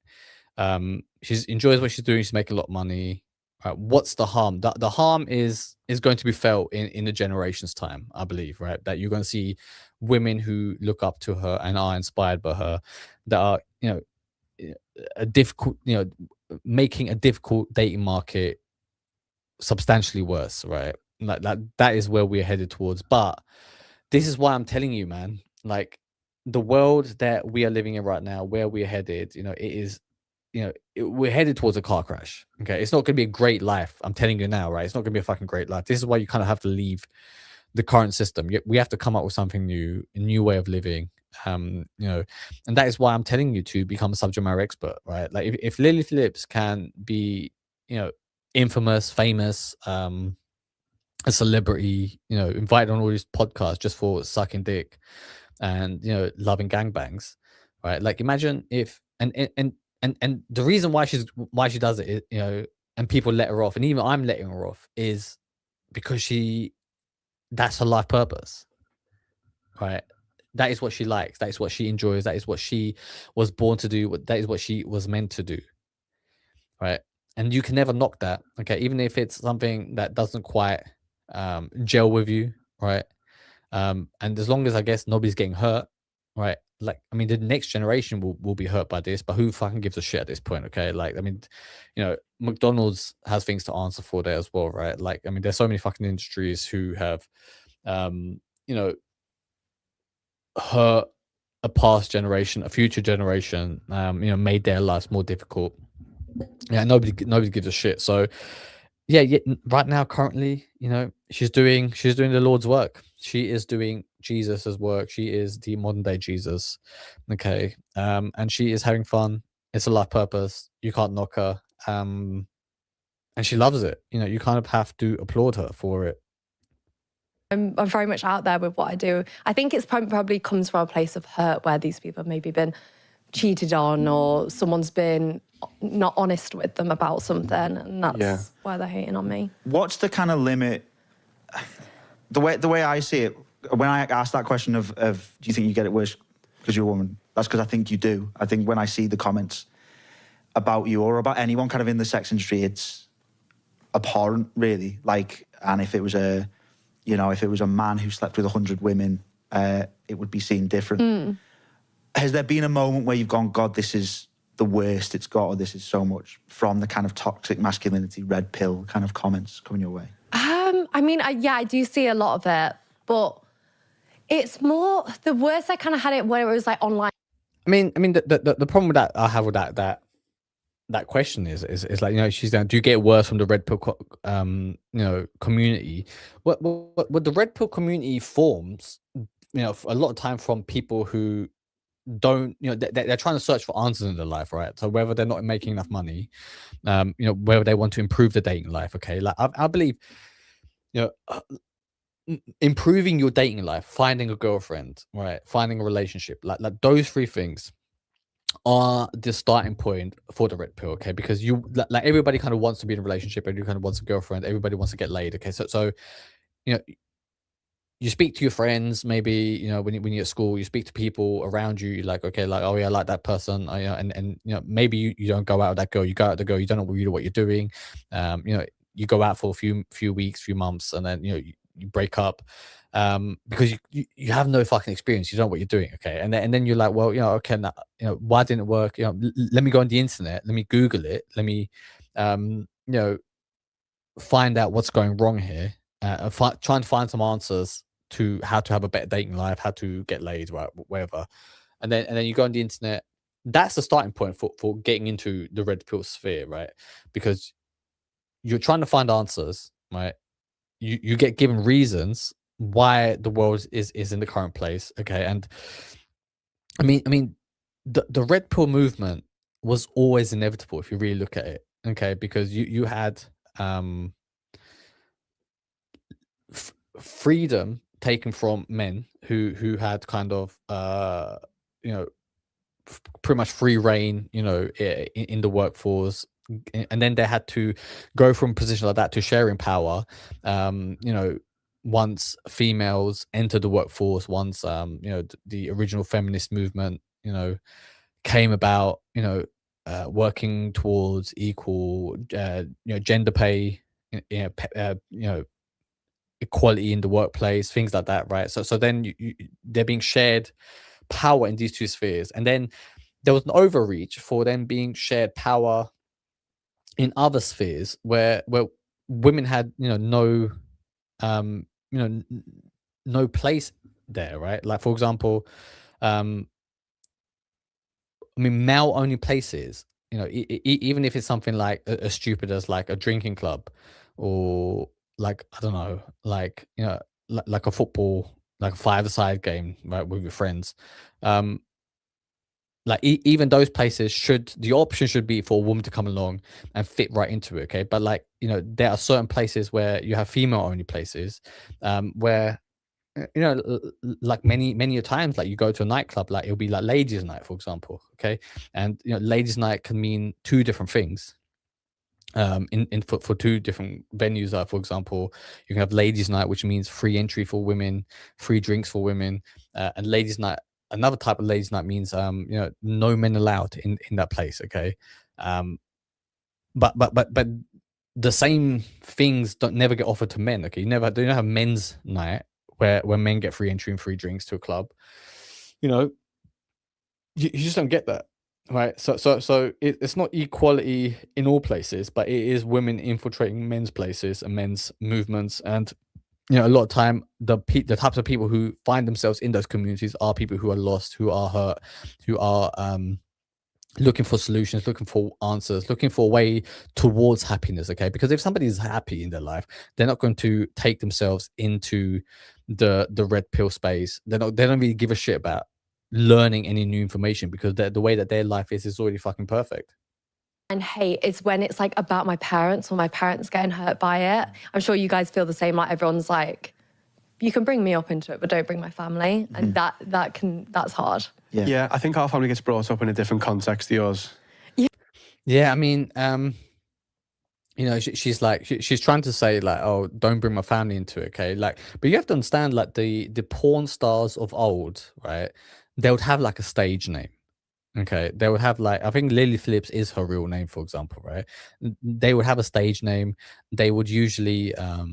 She's enjoys what she's doing. She's making a lot of money. Right? What's the harm? The harm is going to be felt in a generation's time, I believe, right? That you're going to see women who look up to her and are inspired by her, that are, you know, a difficult, you know, making a difficult dating market substantially worse, right? Like that is where we're headed towards. But this is why I'm telling you, man, like the world that we are living in right now, where we're headed, you know, it is, you know, we're headed towards a car crash. Okay. It's not going to be a great life. I'm telling you now, right? It's not going to be a fucking great life. This is why you kind of have to leave the current system. We have to come up with something new, a new way of living. You know, and that is why I'm telling you to become a subject matter expert, right? Like if Lily Phillips can be, you know, infamous, famous, a celebrity, you know, invited on all these podcasts just for sucking dick and, you know, loving gangbangs, right? Like imagine if and the reason why she does it is, you know, and people let her off, and even I'm letting her off, is because that's her life purpose, right? That is what she likes. That is what she enjoys. That is what she was born to do. That is what she was meant to do, right? And you can never knock that, okay? Even if it's something that doesn't quite gel with you, right? And as long as I guess nobody's getting hurt, right? Like, I mean, the next generation will be hurt by this, but who fucking gives a shit at this point? Okay. Like, I mean, you know, McDonald's has things to answer for there as well, right? Like, I mean, there's so many fucking industries who have, you know, hurt a past generation, a future generation, you know, made their lives more difficult. Yeah, nobody gives a shit. So, yeah, right now, currently, you know, she's doing the Lord's work. She is doing Jesus's work. She is the modern day Jesus. Okay. And she is having fun. It's a life purpose. You can't knock her. And she loves it. You know, you kind of have to applaud her for it. I'm very much out there with what I do. I think it's probably comes from a place of hurt where these people have maybe been cheated on, or someone's been not honest with them about something, and that's why they're hating on me. What's the kind of limit? The way I see it, when I ask that question of do you think you get it worse because you're a woman? That's because I think you do. I think when I see the comments about you or about anyone kind of in the sex industry, it's abhorrent, really. Like, and if it was a man who slept with 100 women, it would be seen different. Has there been a moment where you've gone, God, this is the worst it's got, or this is so much, from the kind of toxic masculinity, red pill kind of comments coming your way? I mean, I do see a lot of it, but it's more, the worst I kind of had it when it was like online. I mean, the problem with that I have with that question is like, you know, she's down. Do you get worse from the red pill, you know, community? What the red pill community forms, you know, a lot of time from people who don't, you know, they're trying to search for answers in their life, right? So whether they're not making enough money, you know, whether they want to improve the dating life, okay, like I believe, you know, improving your dating life, finding a girlfriend, right, finding a relationship, like those three things are the starting point for the red pill, okay? Because you like everybody kind of wants to be in a relationship, everybody kind of wants a girlfriend, everybody wants to get laid, okay? So you know, you speak to your friends, maybe, you know, when you're at school, you speak to people around you, you're like, okay, like, oh yeah, I like that person, you know, and you know, maybe you don't go out with that girl, you go out with the girl, you don't know really what you're doing, you know, you go out for a few weeks, few months, and then, you know, you break up, because you have no fucking experience, you don't know what you're doing, okay, and then you're like, well, you know, okay, now, you know, why didn't it work? You know, let me go on the internet, let me Google it, let me, you know, find out what's going wrong here, try and find some answers to how to have a better dating life, how to get laid, right, whatever. And then you go on the internet. That's the starting point for getting into the red pill sphere, right? Because you're trying to find answers, right? You get given reasons why the world is in the current place, okay? And I mean, the red pill movement was always inevitable if you really look at it, okay? Because you had freedom taken from men who had kind of you know, pretty much free reign, you know, in the workforce, and then they had to go from a position like that to sharing power, you know, once females entered the workforce, once the original feminist movement, came about, working towards equal, gender pay, equality in the workplace, things like that, right? So then they're being shared power in these two spheres, and then there was an overreach for them being shared power in other spheres where women had no you know n- no place there, right? Like, for example, um I mean, male only places, even if it's something like as stupid as like a drinking club, or like, I don't know, like, like a football, like a five-a-side game, right, with your friends. Um, like, even those places, the option should be for a woman to come along and fit right into it. Okay. But like, there are certain places where you have female only places, where like many a times, like you go to a nightclub, like it'll be like ladies night, for example. Okay. And ladies night can mean two different things, in for two different venues. For example, you can have ladies night, which means free entry for women, free drinks for women, and ladies night, another type of ladies night, means no men allowed in that place. Okay. um but the same things don't never get offered to men. Okay, you don't have men's night where men get free entry and free drinks to a club. You know, you just don't get that, right? So it's not equality in all places, but it is women infiltrating men's places and men's movements. And a lot of time, the types of people who find themselves in those communities are people who are lost, who are hurt, who are looking for solutions, looking for answers, looking for a way towards happiness. Okay, because if somebody is happy in their life, they're not going to take themselves into the red pill space. They don't really give a shit about learning any new information, because the way that their life is already fucking perfect. And hate is when it's like about my parents, or my parents getting hurt by it. I'm sure you guys feel the same. Like, everyone's like, you can bring me up into it, but don't bring my family. And that's hard. Yeah, I think our family gets brought up in a different context to yours. Yeah, I mean, she's like, she's trying to say like, oh, don't bring my family into it. Okay, like, but you have to understand, like, the porn stars of old, right? They would have like a stage name. Okay, they would have, like, I think Lily Phillips is her real name, for example, right? They would have a stage name. They would usually, I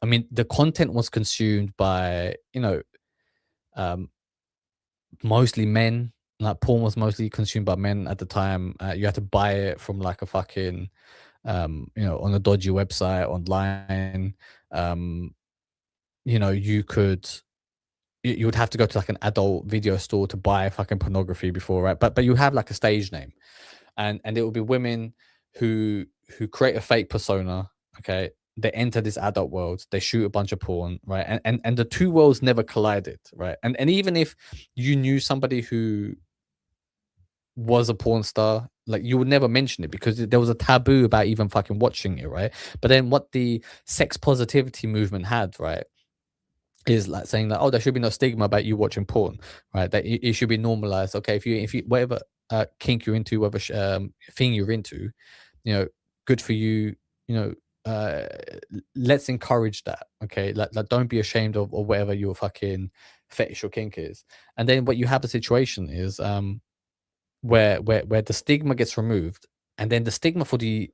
mean, the content was consumed by, um, mostly men. Like, porn was mostly consumed by men at the time. You had to buy it from like a fucking, on a dodgy website online. Um, you could, you would have to go to like an adult video store to buy fucking pornography before, right? But you have like a stage name, and it will be women who create a fake persona. Okay, they enter this adult world, they shoot a bunch of porn, right? And the two worlds never collided, right? And even if you knew somebody who was a porn star, like, you would never mention it because there was a taboo about even fucking watching it, right? But then what the sex positivity movement had, right, is like saying that, oh, there should be no stigma about you watching porn, right? That it should be normalized. Okay, if you whatever kink you're into, whatever thing you're into, good for you. You know, let's encourage that. Okay, like don't be ashamed of or whatever your fucking fetish or kink is. And then what you have a situation is, where the stigma gets removed, and then the stigma for the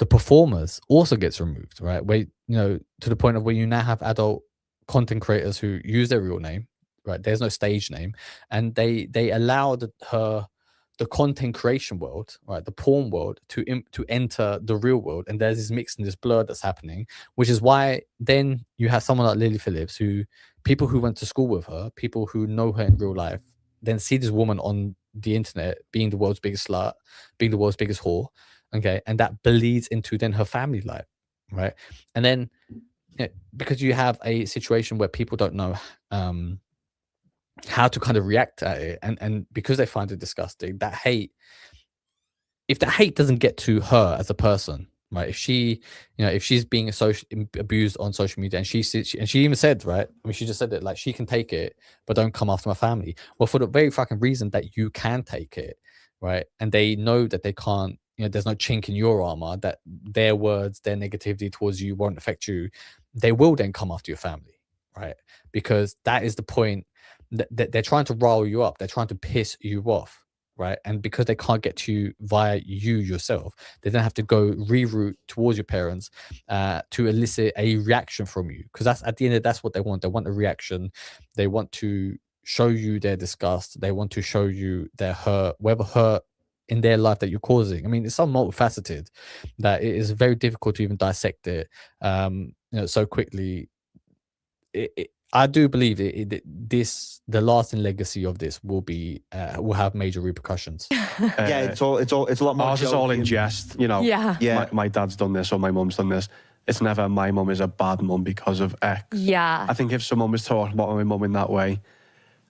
performers also gets removed, right? Where, to the point of where you now have adult content creators who use their real name, right? There's no stage name, and they allow the content creation world, right, the porn world, to enter the real world, and there's this mix and this blur that's happening, which is why then you have someone like Lily Phillips, who people who went to school with her, people who know her in real life, then see this woman on the internet being the world's biggest slut, being the world's biggest whore. Okay, and that bleeds into then her family life, right? And then, because you have a situation where people don't know how to kind of react at it, and because they find it disgusting, if that hate doesn't get to her as a person, right? If she's being abused on social media, and she even said, right, I mean, she just said it, like, she can take it, but don't come after my family. Well, for the very fucking reason that you can take it, right? And they know that they can't there's no chink in your armor, that their words, their negativity towards you won't affect you, they will then come after your family, right? Because that is the point. That they're trying to rile you up. They're trying to piss you off, right? And because they can't get to you via you yourself, they then have to go reroute towards your parents to elicit a reaction from you. Because that's at the end of that's what they want. They want a reaction. They want to show you their disgust. They want to show you their hurt, whatever hurt in their life that you're causing. I mean, it's so multifaceted that it is very difficult to even dissect it so quickly. I do believe the lasting legacy of this will have major repercussions. Yeah, it's a lot more. Ours is all in jest, Yeah. My dad's done this or my mum's done this. It's never my mum is a bad mum because of X. Yeah. I think if someone was talking about my mum in that way,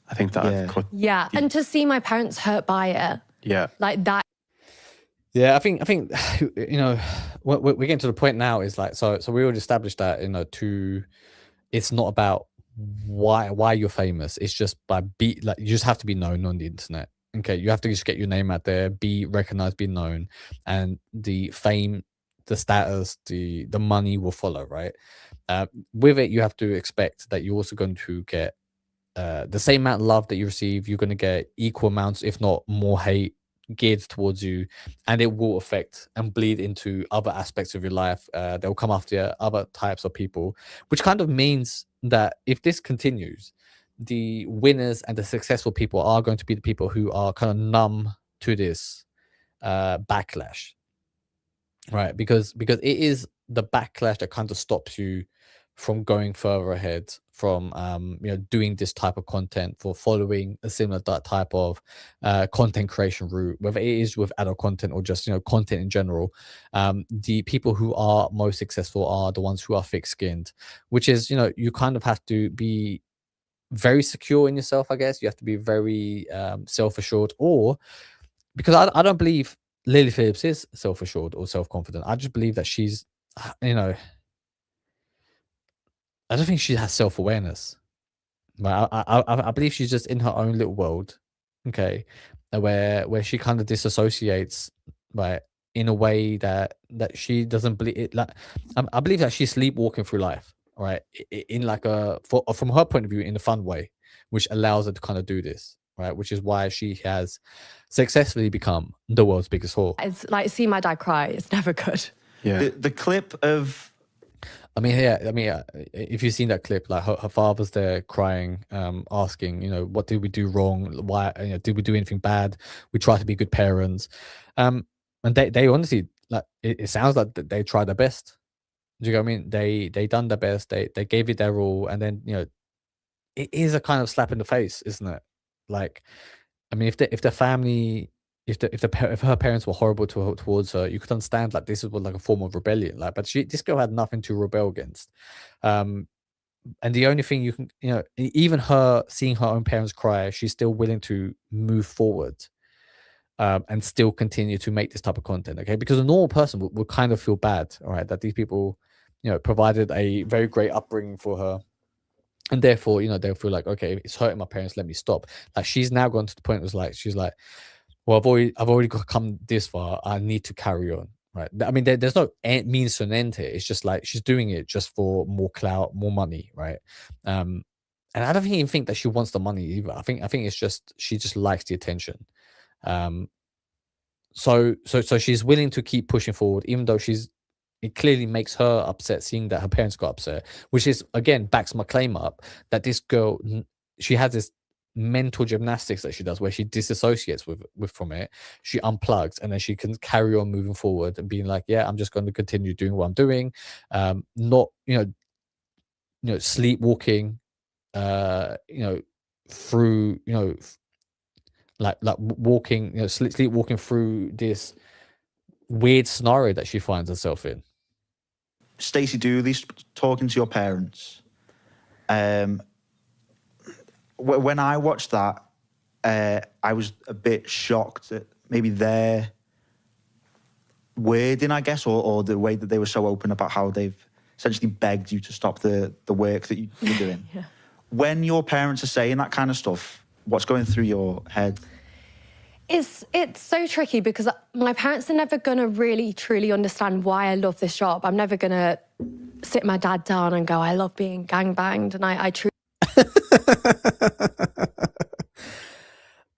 I think that could. Yeah, and to see my parents hurt by it. Yeah. Like that. Yeah, I think we're getting to the point now is like so we already established that it's not about why you're famous. It's just you just have to be known on the internet. Okay, you have to just get your name out there, be recognized, be known, and the fame, the status, the money will follow, right? With it, you have to expect that you're also going to get the same amount of love that you receive. You're going to get equal amounts, if not more, hate geared towards you, and it will affect and bleed into other aspects of your life. They'll come after other types of people, which kind of means that if this continues, the winners and the successful people are going to be the people who are kind of numb to this backlash, right? Because it is the backlash that kind of stops you from going further ahead, from doing this type of content, for following a similar type of content creation route, whether it is with adult content or just content in general. The people who are most successful are the ones who are thick-skinned, which is you kind of have to be very secure in yourself. I guess you have to be very self-assured, or because I don't believe Lily Phillips is self-assured or self-confident. I just believe that she's I don't think she has self-awareness. Right? I believe she's just in her own little world, okay, where she kind of disassociates, right, in a way that she doesn't believe it. Like, I believe that she's sleepwalking through life, right, in like from her point of view, in a fun way, which allows her to kind of do this, right, which is why she has successfully become the world's biggest whore. It's like, see my dad cry. It's never good. Yeah. The clip of. If you've seen that clip, like her father's there crying, asking, what did we do wrong? Why, did we do anything bad? We try to be good parents. And they honestly, like, it sounds like they tried their best. Do you know what I mean? They done their best. They gave it their all. And then, it is a kind of slap in the face, isn't it? Like, I mean, if the family, if her parents were horrible towards her, you could understand like this is like a form of rebellion. Like, but this girl had nothing to rebel against. And the only thing you can, even her seeing her own parents cry, she's still willing to move forward, and still continue to make this type of content. Okay, because a normal person would kind of feel bad, all right, that these people, provided a very great upbringing for her. And therefore, they'll feel like, okay, it's hurting my parents, let me stop. Like, she's now gone to the point where she's like, well, I've already come this far. I need to carry on, right? I mean, there's no means to an end here. It's just like she's doing it just for more clout, more money, right? And I don't even think that she wants the money either. I think it's just she just likes the attention. So she's willing to keep pushing forward, even though it clearly makes her upset seeing that her parents got upset, which is, again, backs my claim up that this girl, she has this mental gymnastics that she does where she disassociates from it. She unplugs, and then she can carry on moving forward and being like, yeah, I'm just going to continue doing what I'm doing. Not, sleepwalking, through, like walking, sleepwalking through this weird scenario that she finds herself in. Stacey Dooley talking to your parents. When I watched that, I was a bit shocked at maybe their wording, I guess, or the way that they were so open about how they've essentially begged you to stop the work that you're doing. Yeah. When your parents are saying that kind of stuff, what's going through your head? It's so tricky because my parents are never going to really, truly understand why I love this job. I'm never going to sit my dad down and go, I love being gangbanged. And I truly...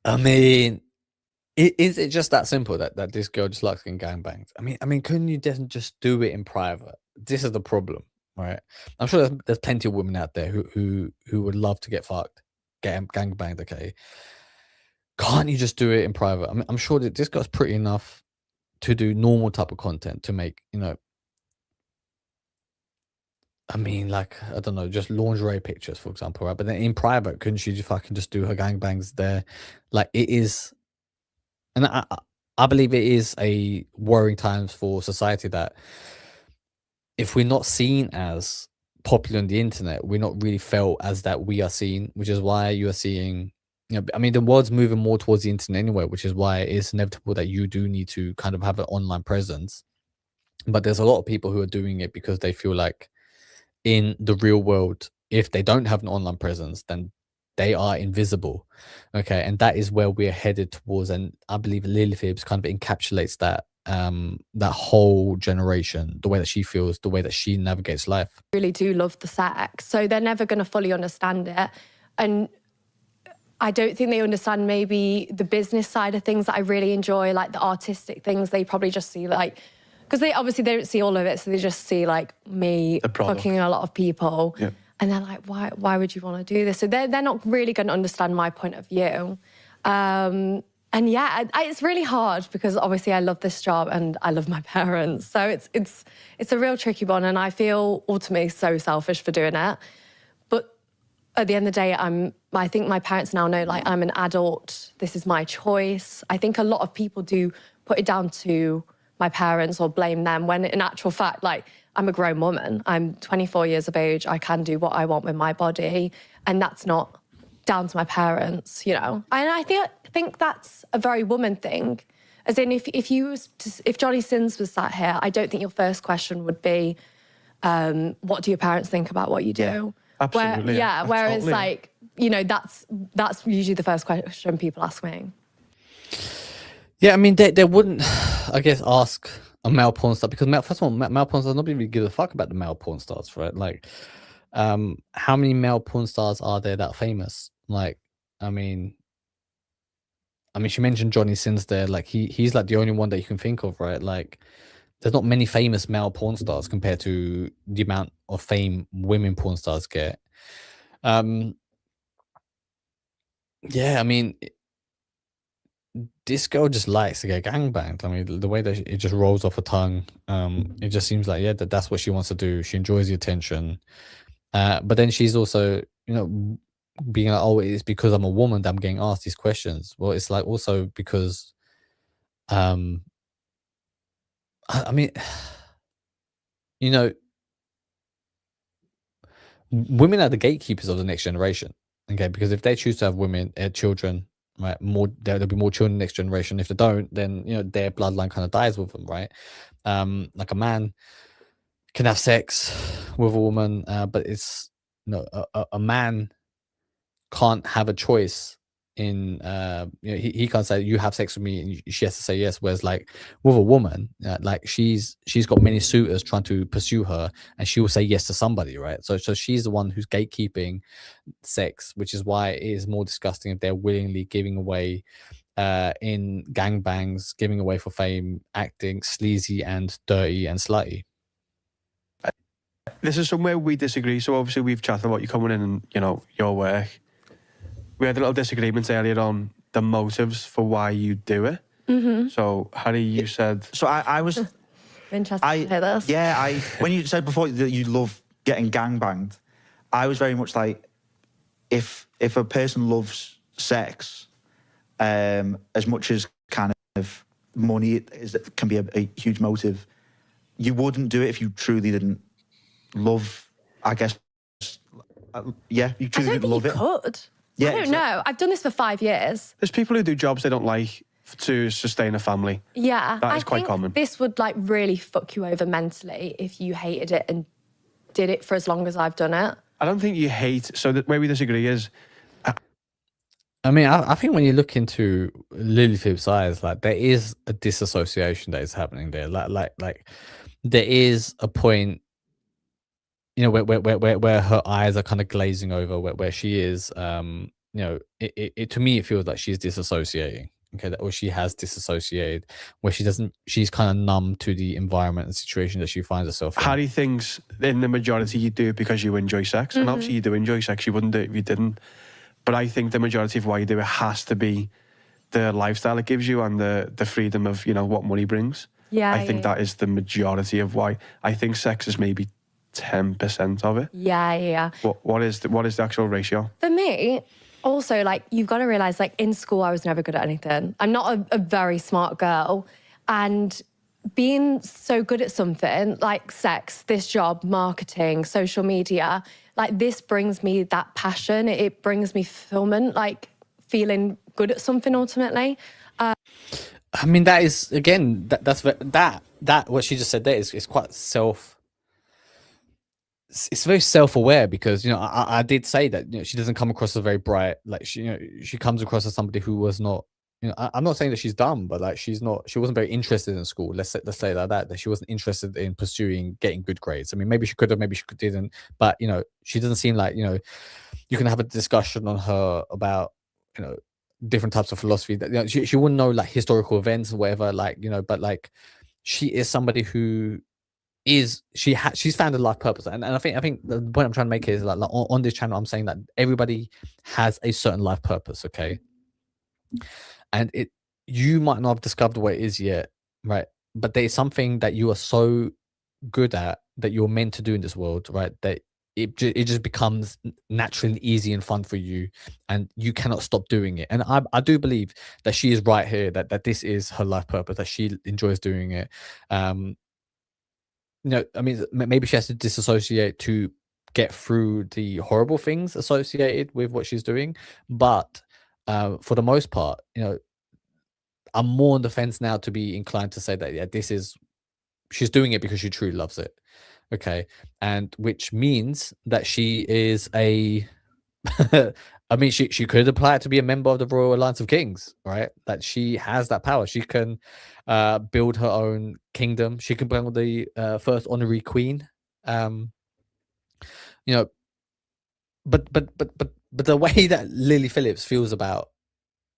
I mean, is it just that simple that this girl just likes getting gangbanged? I mean, couldn't you just do it in private? This is the problem, right? I'm sure there's plenty of women out there who would love to get fucked, get gangbanged, okay? Can't you just do it in private? I mean, I'm sure that this girl's pretty enough to do normal type of content to make, you know, I mean, like, I don't know, just lingerie pictures, for example, right? But then in private, couldn't she just fucking just do her gangbangs there? Like, it is, and I believe it is a worrying times for society that if we're not seen as popular on the internet, we're not really felt as that we are seen, which is why you are seeing, you know, I mean, the world's moving more towards the internet anyway, which is why it's inevitable that you do need to kind of have an online presence. But there's a lot of people who are doing it because they feel like in the real world, if they don't have an online presence, then they are invisible. Okay. And that is where we're headed towards. And I believe Lily Phibbs kind of encapsulates that that whole generation, the way that she feels, the way that she navigates life. Really do love the sex. So they're never going to fully understand it. And I don't think they understand maybe the business side of things that I really enjoy, like the artistic things. They probably just see like, because they obviously they don't see all of it, so they just see like me fucking a lot of people. Yeah. And they're like, why would you want to do this? So they're not really going to understand my point of view. And yeah, it's really hard because obviously I love this job and I love my parents. So it's a real tricky one, and I feel ultimately so selfish for doing it. But at the end of the day, I think my parents now know, like, I'm an adult. This is my choice. I think a lot of people do put it down to my parents or blame them, when in actual fact, like, I'm a grown woman. I'm 24 years of age. I can do what I want with my body, and that's not down to my parents, you know. And I think that's a very woman thing. As in, if Johnny Sins was sat here, I don't think your first question would be, what do your parents think about what you do? Yeah, absolutely. Whereas Totally. like, you know, that's usually the first question people ask me. Yeah, I mean, they wouldn't, I guess, ask a male porn star because first of all, male porn stars, nobody really gives a fuck about the male porn stars, right? Like, how many male porn stars are there that famous? Like, I mean, she mentioned Johnny Sins there. Like, he's like the only one that you can think of, right? Like, there's not many famous male porn stars compared to the amount of fame women porn stars get. Yeah, I mean, this girl just likes to get gangbanged. I mean, the way that it just rolls off her tongue, it just seems like, yeah, that's what she wants to do. She enjoys the attention. But then she's also, you know, being like, oh, it's because I'm a woman that I'm getting asked these questions. Well, it's like also because, I mean, you know, women are the gatekeepers of the next generation. Okay, because if they choose to have women, children, right, there'll be more children next generation. If they don't, then, you know, their bloodline kind of dies with them, right? Like a man can have sex with a woman, but it's, you know, a man can't have a choice in, you know, he can't say you have sex with me and she has to say yes. Whereas like with a woman, like she's got many suitors trying to pursue her, and she will say yes to somebody, right? So she's the one who's gatekeeping sex, which is why it is more disgusting if they're willingly giving away in gangbangs, giving away for fame, acting sleazy and dirty and slutty. This is somewhere we disagree. So obviously we've chatted about you coming in and, you know, your work. We had a little disagreement earlier on the motives for why you do it. Mm-hmm. So Harry, you said... So I was... Interested to hear this. Yeah, when you said before that you love getting gangbanged, I was very much like, if a person loves sex, as much as kind of money can be a huge motive, you wouldn't do it if you truly didn't love, I guess, yeah, you truly didn't love it. Could. Yeah, I don't know. I've done this for 5 years. There's people who do jobs they don't like to sustain a family. Yeah. That is quite common. This would like really fuck you over mentally if you hated it and did it for as long as I've done it. I don't think you hate... So the way we disagree is... I mean, I think when you look into Lily Phillips' eyes, like there is a disassociation that is happening there. Like there is a point, you know, where her eyes are kind of glazing over, where she is, you know, it to me it feels like she's disassociating. Okay, or she has disassociated, where she doesn't, she's kind of numb to the environment and situation that she finds herself in. Harry thinks in the majority you do it because you enjoy sex, and obviously you do enjoy sex. You wouldn't do it if you didn't. But I think the majority of why you do it has to be the lifestyle it gives you and the freedom of, you know, what money brings. Yeah, I think that is the majority of why. I think sex is maybe 10% of it. Yeah. What is the actual ratio? For me, also, like, you've got to realize, like, in school, I was never good at anything. I'm not a very smart girl. And being so good at something like sex, this job, marketing, social media, like, this brings me that passion. It brings me fulfillment, like feeling good at something ultimately. I mean, that is, again, that's what she just said there is quite it's very self-aware, because, you know, I did say that, you know, she doesn't come across as very bright. Like, she, you know, she comes across as somebody who was not, you know, I'm not saying that she's dumb, but like she wasn't very interested in school. Let's say it like that she wasn't interested in pursuing getting good grades. I mean, maybe she could have, maybe she didn't, but, you know, she doesn't seem like, you know, you can have a discussion on her about, you know, different types of philosophy that, you know, she wouldn't know like historical events or whatever, like, you know, but like she is somebody who is, she's found a life purpose. And I think the point I'm trying to make is like on this channel, I'm saying that everybody has a certain life purpose, okay? And you might not have discovered what it is yet, right? But there is something that you are so good at, that you're meant to do in this world, right? That it just becomes naturally easy and fun for you, and you cannot stop doing it. And I do believe that she is right here, that this is her life purpose, that she enjoys doing it. You know, I mean, maybe she has to disassociate to get through the horrible things associated with what she's doing, but for the most part, you know, I'm more on the fence now to be inclined to say that, yeah, she's doing it because she truly loves it. Okay. And which means that she is a I mean, she could apply to be a member of the Royal Alliance of Kings, right? That she has that power. She can build her own kingdom. She can become the first honorary queen. You know, but the way that Lily Phillips feels about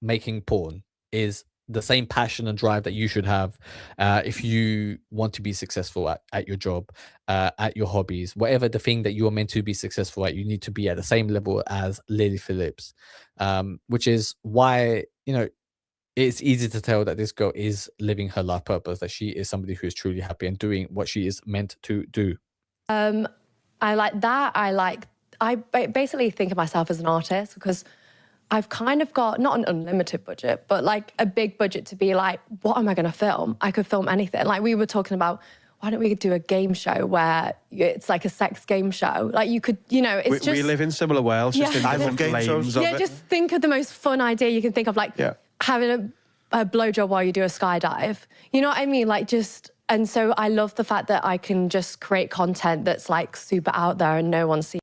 making porn is the same passion and drive that you should have if you want to be successful at your job, at your hobbies, whatever the thing that you are meant to be successful at. You need to be at the same level as Lily Phillips, which is why, you know, it's easy to tell that this girl is living her life purpose, that she is somebody who is truly happy and doing what she is meant to do. I like that. I basically think of myself as an artist, because I've kind of got not an unlimited budget, but like a big budget to be like, what am I going to film? I could film anything. Like, we were talking about, why don't we do a game show where it's like a sex game show? Like, you could, you know, it's We live in similar worlds, just in I love different game shows. lanes of yeah, it. just think of the most fun idea you can think of, like having a blowjob while you do a skydive. You know what I mean? Like, just, and so I love the fact that I can just create content that's like super out there and no one sees.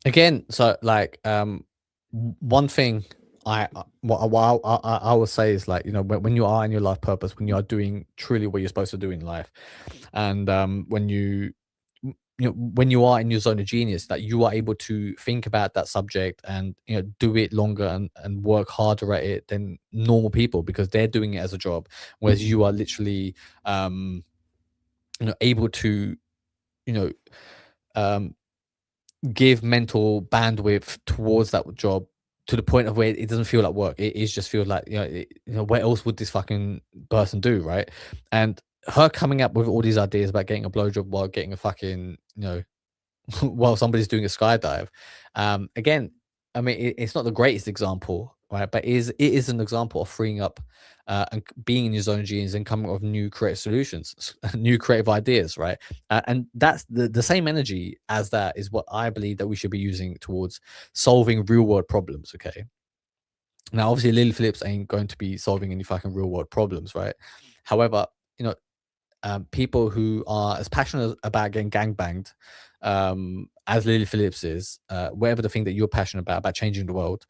Again, so like one thing I would say is, like, you know, when you are in your life purpose, when you are doing truly what you're supposed to do in life, and when you know, when you are in your zone of genius, that you are able to think about that subject and, you know, do it longer and work harder at it than normal people, because they're doing it as a job, whereas you are literally you know, able to, you know, give mental bandwidth towards that job to the point of where it doesn't feel like work. It is just feels like, you know, you know, what else would this fucking person do, right? And her coming up with all these ideas about getting a blowjob while getting a fucking, you know, while somebody's doing a skydive, again, I mean, it's not the greatest example, right? But it is an example of freeing up and being in your zone of genius and coming up with new creative solutions, new creative ideas, right? And that's the same energy as that is what I believe that we should be using towards solving real world problems. Okay. Now, obviously, Lily Phillips ain't going to be solving any fucking real world problems, right? However, you know, people who are as passionate about getting gangbanged as Lily Phillips is, whatever the thing that you're passionate about changing the world,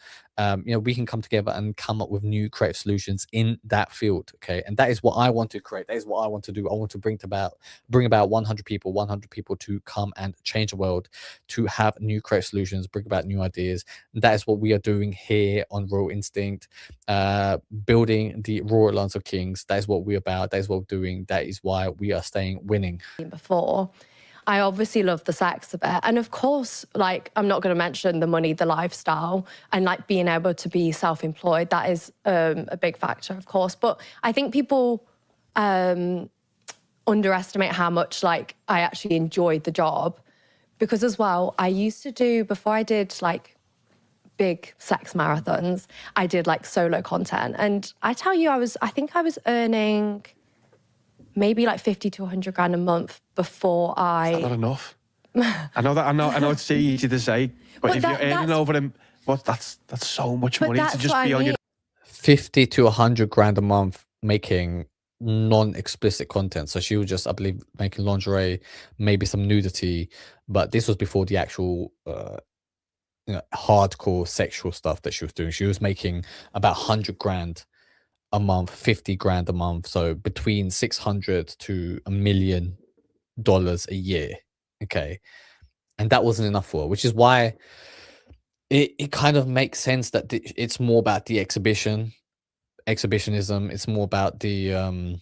we can come together and come up with new creative solutions in that field. Okay, and that is what I want to create. That is what I want to do. I want to bring about 100 people to come and change the world, to have new creative solutions, bring about new ideas. That is what we are doing here on Royal Instinct, building the Royal Alliance of Kings. That is what we're about. That is what we're doing. That is why we are staying winning. Before, I obviously love the sex of it. And of course, like, I'm not going to mention the money, the lifestyle, and like being able to be self-employed. That is a big factor, of course. But I think people underestimate how much like I actually enjoyed the job, because as well, I used to do, before I did like big sex marathons, I did like solo content. And I tell you, I think I was earning maybe like 50 to 100 grand a month before I... Is that not enough? I know it's easy to say, but if you're earning over them, that's so much money to just be on your... 50 to 100 grand a month making non-explicit content. So she was just, I believe, making lingerie, maybe some nudity, but this was before the actual hardcore sexual stuff that she was doing. She was making about 100 grand a month, 50 grand a month, so between 600 to $1 million a year. Okay, and that wasn't enough for her, which is why it kind of makes sense that it's more about the exhibitionism. It's more about the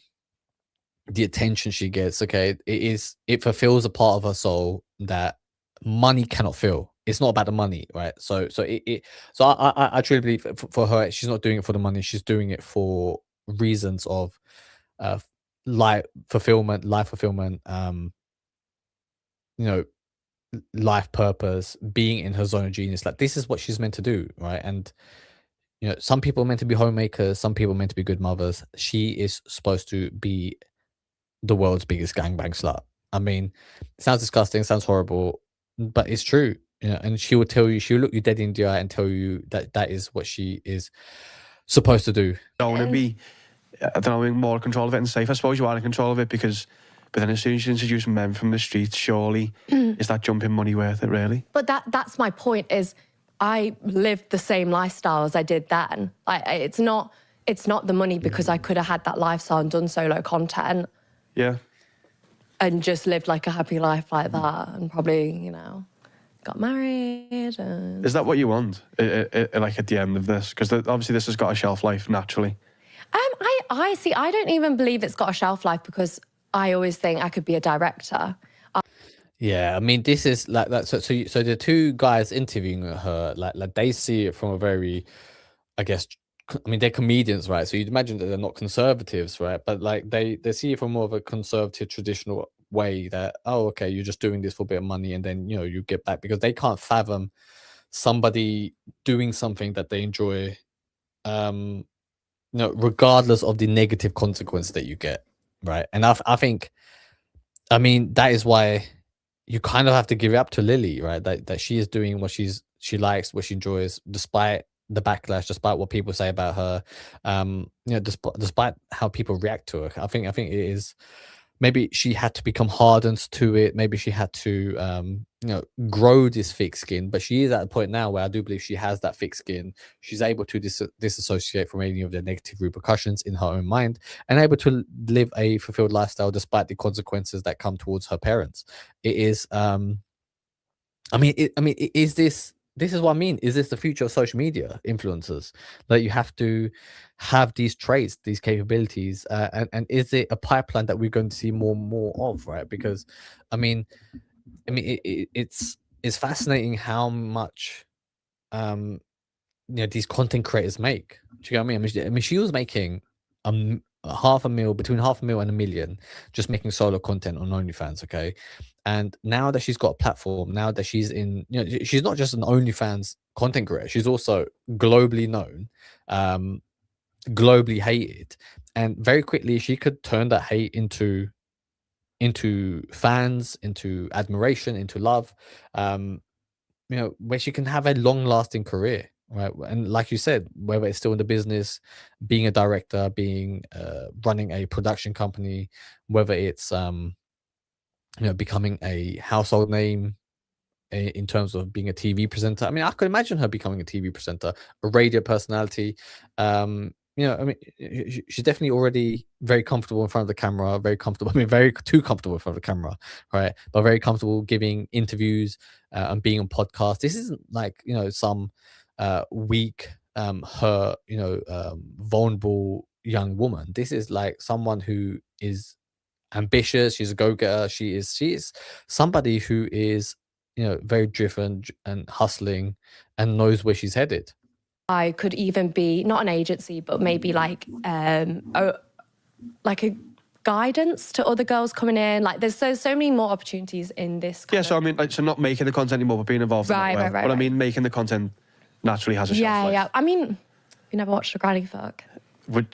attention she gets. Okay, it fulfills a part of her soul that money cannot fill. It's not about the money, right? So I truly believe for her, she's not doing it for the money. She's doing it for reasons of life fulfillment, life purpose, being in her zone of genius. Like, this is what she's meant to do, right? And some people are meant to be homemakers, some people are meant to be good mothers. She is supposed to be the world's biggest gangbang slut. I mean, it sounds disgusting, sounds horrible, but it's true. And she will tell you, she'll look you dead in the eye and tell you that is what she is supposed to do. I want to be, I don't know, more in control of it and safe. I suppose you are in control of it but then as soon as you introduce men from the streets, surely is that jumping money worth it, really? But that's my point, is I lived the same lifestyle as I did then. It's not the money, because I could have had that lifestyle and done solo content. Yeah. And just lived like a happy life like that, and probably, got married. And... Is that what you want, like at the end of this? Because obviously this has got a shelf life naturally. I see. I don't even believe it's got a shelf life, because I always think I could be a director. Yeah, I mean, this is like that. So the two guys interviewing her, like they see it from a very, I guess, I mean, they're comedians, right? So you'd imagine that they're not conservatives, right? But like they see it from more of a conservative, traditional way, that, oh, okay, you're just doing this for a bit of money and then you get back, because they can't fathom somebody doing something that they enjoy, regardless of the negative consequence that you get, right? And I think, I mean, that is why you kind of have to give it up to Lily, right? That she is doing what she likes, what she enjoys, despite the backlash, despite what people say about her, despite how people react to her. I think it is, maybe she had to become hardened to it. Maybe she had to, grow this thick skin. But she is at a point now where I do believe she has that thick skin. She's able to disassociate from any of the negative repercussions in her own mind, and able to live a fulfilled lifestyle despite the consequences that come towards her parents. It is, is this? This is what I mean. Is this the future of social media influencers? Like, you have to have these traits, these capabilities, and is it a pipeline that we're going to see more and more of, right? Because, it's fascinating how much, these content creators make. Do you know what I mean? I mean, she was making between $500,000 and $1 million just making solo content on OnlyFans. Okay. And now that she's got a platform, now that she's in, she's not just an OnlyFans content creator, she's also globally known, globally hated. And very quickly she could turn that hate into fans, into admiration, into love, where she can have a long-lasting career, right? And like you said, whether it's still in the business, being a director, being running a production company, whether it's becoming a household name, in terms of being a TV presenter. I mean, I could imagine her becoming a TV presenter, a radio personality. You know, I mean, she's definitely already very comfortable in front of the camera, very comfortable. I mean, very too comfortable in front of the camera, right? But very comfortable giving interviews and being on podcasts. This isn't like, you know, some weak, vulnerable young woman. This is like someone who is ambitious. She's a go-getter. She is somebody who is, you know, very driven and hustling and knows where she's headed. I could even be not an agency, but maybe like a guidance to other girls coming in. Like there's so many more opportunities in this. So I mean, like, so not making the content anymore, but being involved in that way. But I mean, making the content naturally has a shelf life. Yeah. I mean, you never watched a granny fuck.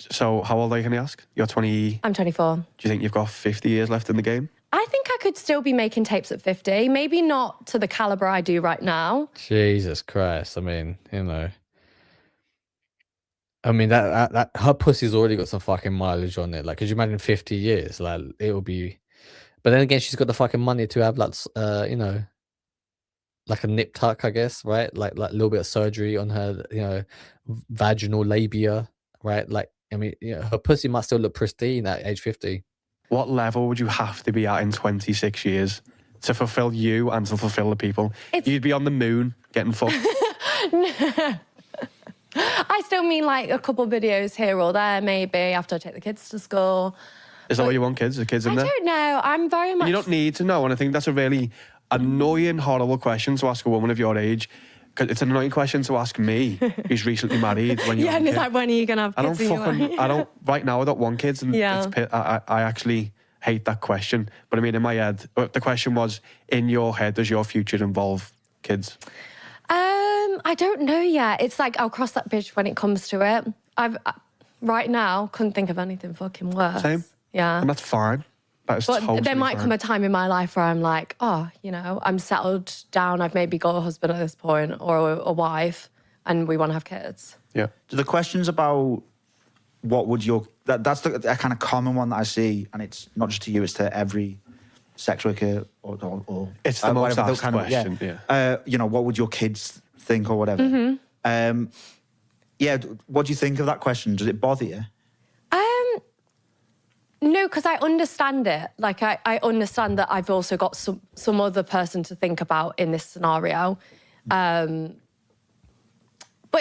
So how old are you, can I ask? You're 20... I'm 24. Do you think you've got 50 years left in the game? I think I could still be making tapes at 50. Maybe not to the caliber I do right now. Jesus Christ. I mean, you know. I mean, that her pussy's already got some fucking mileage on it. Like, could you imagine 50 years? Like, it will be... But then again, she's got the fucking money to have, like, you know, like a nip tuck, I guess, right? Like a little bit of surgery on her, you know, vaginal labia, right? Like, I mean, you know, her pussy might still look pristine at age 50. What level would you have to be at in 26 years to fulfill you and to fulfill the people? You'd be on the moon getting fucked. I still mean like a couple videos here or there, maybe, after I take the kids to school. Is that what you want, kids? Are kids in there? I don't know. I'm very much... You don't need to know, and I think that's a really annoying, horrible question to ask a woman of your age. Because it's an annoying question to ask me, who's recently married. When you're and it's like, when are you going to have kids? Right now I don't want kids, and I actually hate that question. But I mean, in my head, the question was, in your head, does your future involve kids? I don't know yet. It's like, I'll cross that bridge when it comes to it. Right now, couldn't think of anything fucking worse. Same. Yeah. And that's fine. That is totally there might fine. come a time in my life where I'm like, oh, you know, I'm settled down. I've maybe got a husband at this point or a wife, and we want to have kids. Yeah. So the questions about what would your... That's the kind of common one that I see, and it's not just to you, it's to every sex worker or it's the most asked question, you know, what would your kids think or whatever? Mm-hmm. What do you think of that question? Does it bother you? No, because I understand it. Like, I understand that I've also got some other person to think about in this scenario. But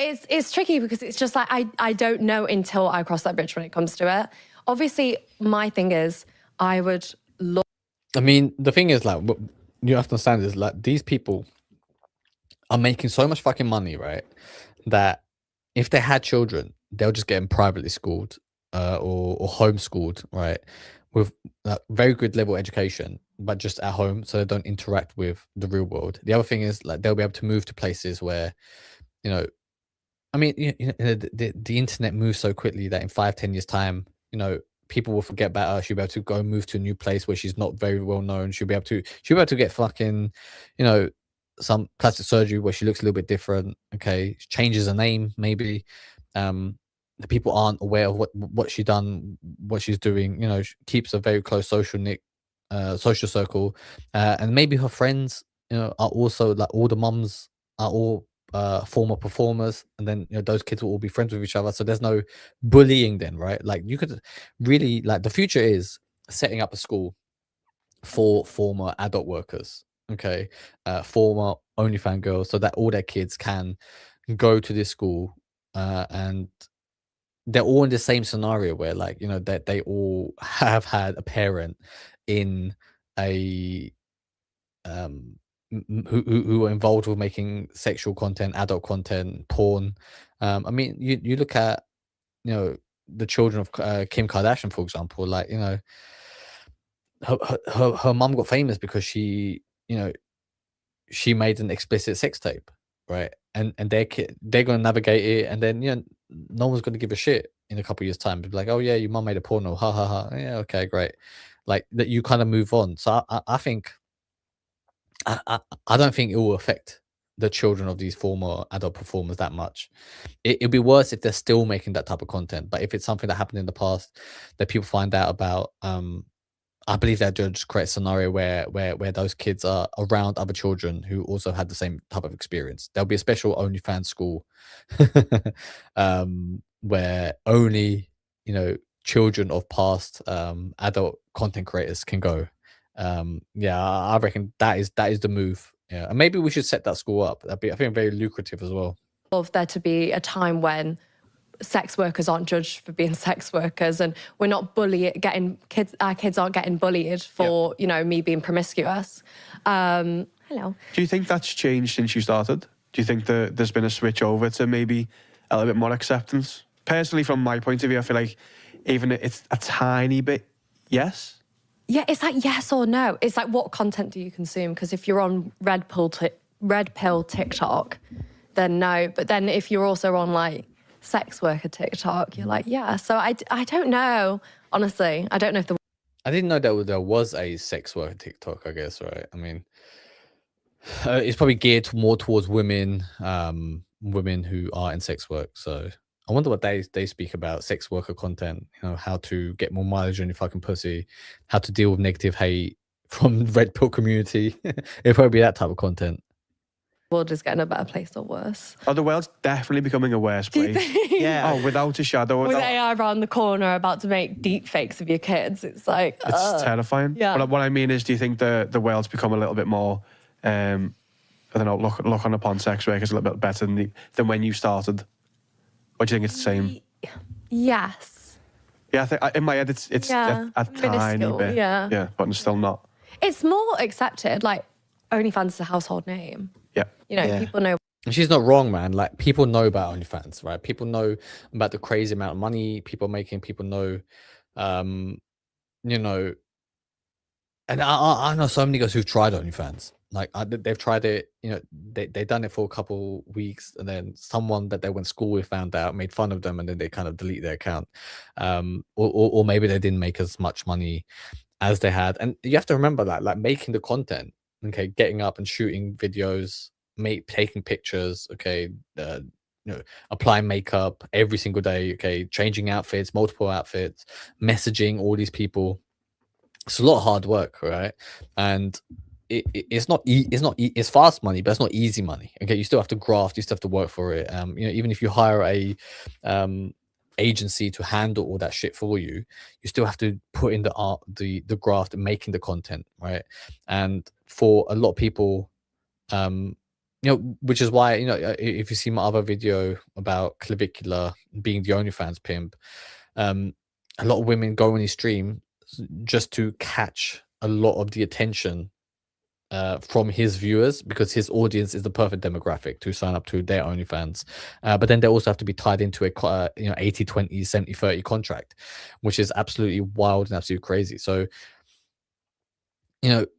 it's tricky because it's just like, I don't know until I cross that bridge when it comes to it. Obviously, my thing is, I would love... I mean, the thing is, like, what you have to understand is, like, these people are making so much fucking money, right? That if they had children, they'll just get them privately schooled. Or homeschooled, right, with very good level education, but just at home, so they don't interact with the real world. The other thing is, like, they'll be able to move to places where, you know, I mean, you know, the internet moves so quickly that in 5-10 years time, you know, people will forget about her. She'll be able to go and move to a new place where she's not very well known. She'll be able to get fucking, you know, some plastic surgery where she looks a little bit different. Okay, she changes her name maybe. The people aren't aware of what she's done, what she's doing. You know, she keeps a very close social circle, and maybe her friends, you know, are also, like, all the mums are all former performers, and then, you know, those kids will all be friends with each other. So there's no bullying then, right? Like, you could really, like, the future is setting up a school for former adult workers, okay, former OnlyFans girls, so that all their kids can go to this school and they're all in the same scenario where, like, you know, that they all have had a parent in a who are involved with making sexual content, adult content, porn. I mean, you look at, you know, the children of Kim Kardashian, for example. Like, you know, her mum got famous because she, you know, she made an explicit sex tape, right? And they're going to navigate it, and then, you know, no one's going to give a shit in a couple of years' time. Be like, oh yeah, your mum made a porno, ha ha ha. Yeah, okay, great. Like, that, you kind of move on. So I think I don't think it will affect the children of these former adult performers that much. It'd be worse if they're still making that type of content. But if it's something that happened in the past that people find out about, I believe that judge create a scenario where those kids are around other children who also had the same type of experience. There'll be a special OnlyFans school, where only children of past adult content creators can go. Yeah, I reckon that is the move. Yeah, and maybe we should set that school up. That'd be, I think, very lucrative as well. Of there to be a time when sex workers aren't judged for being sex workers, and we're not our kids aren't getting bullied for me being promiscuous. Hello. Do you think that's changed since you started? Do you think that there's been a switch over to maybe a little bit more acceptance? Personally, from my point of view, I feel like even it's a tiny bit yes. Yeah, it's like yes or no. It's like, what content do you consume? Because if you're on red pill TikTok, then no. But then if you're also on like sex worker TikTok, you're like, yeah. So I don't know. Honestly, I don't know if I didn't know that there was a sex worker TikTok, I guess, right? I mean, it's probably geared more towards women, women who are in sex work. So I wonder what they speak about sex worker content, how to get more mileage on your fucking pussy, how to deal with negative hate from red pill community. It'd probably be that type of content. the world is getting a better place or worse. Oh, the world's definitely becoming a worse place. Yeah. Oh, without a shadow. With AI around the corner about to make deep fakes of your kids, it's like... It's terrifying. Yeah. But what I mean is, do you think the world's become a little bit more, I don't know, looking upon sex workers a little bit better than when you started? Or do you think it's the same? Yes. Yeah, I think in my head it's a tiny minuscule, bit. yeah. Yeah, but it's still not. It's more accepted. Like, OnlyFans is a household name. Yeah. Yeah. People know. And she's not wrong, man. Like, people know about OnlyFans, right? People know about the crazy amount of money people are making. People know, and I know so many guys who've tried OnlyFans. Like, they've tried it, they've done it for a couple weeks, and then someone that they went to school with found out, made fun of them, and then they kind of delete their account. Or maybe they didn't make as much money as they had. And you have to remember that, like, making the content, okay, getting up and shooting videos, taking pictures, okay, applying makeup every single day, okay, changing outfits, multiple outfits, messaging all these people. It's a lot of hard work, right? And it's fast money, but it's not easy money. Okay, you still have to graft, you still have to work for it. Even if you hire a agency to handle all that shit for you, you still have to put in the art, the graft, and making the content, right? And for a lot of people, which is why, if you see my other video about Clavicular being the OnlyFans pimp, a lot of women go on his stream just to catch a lot of the attention from his viewers, because his audience is the perfect demographic to sign up to their OnlyFans. But then they also have to be tied into a 80-20, 70-30 contract, which is absolutely wild and absolutely crazy. So, look,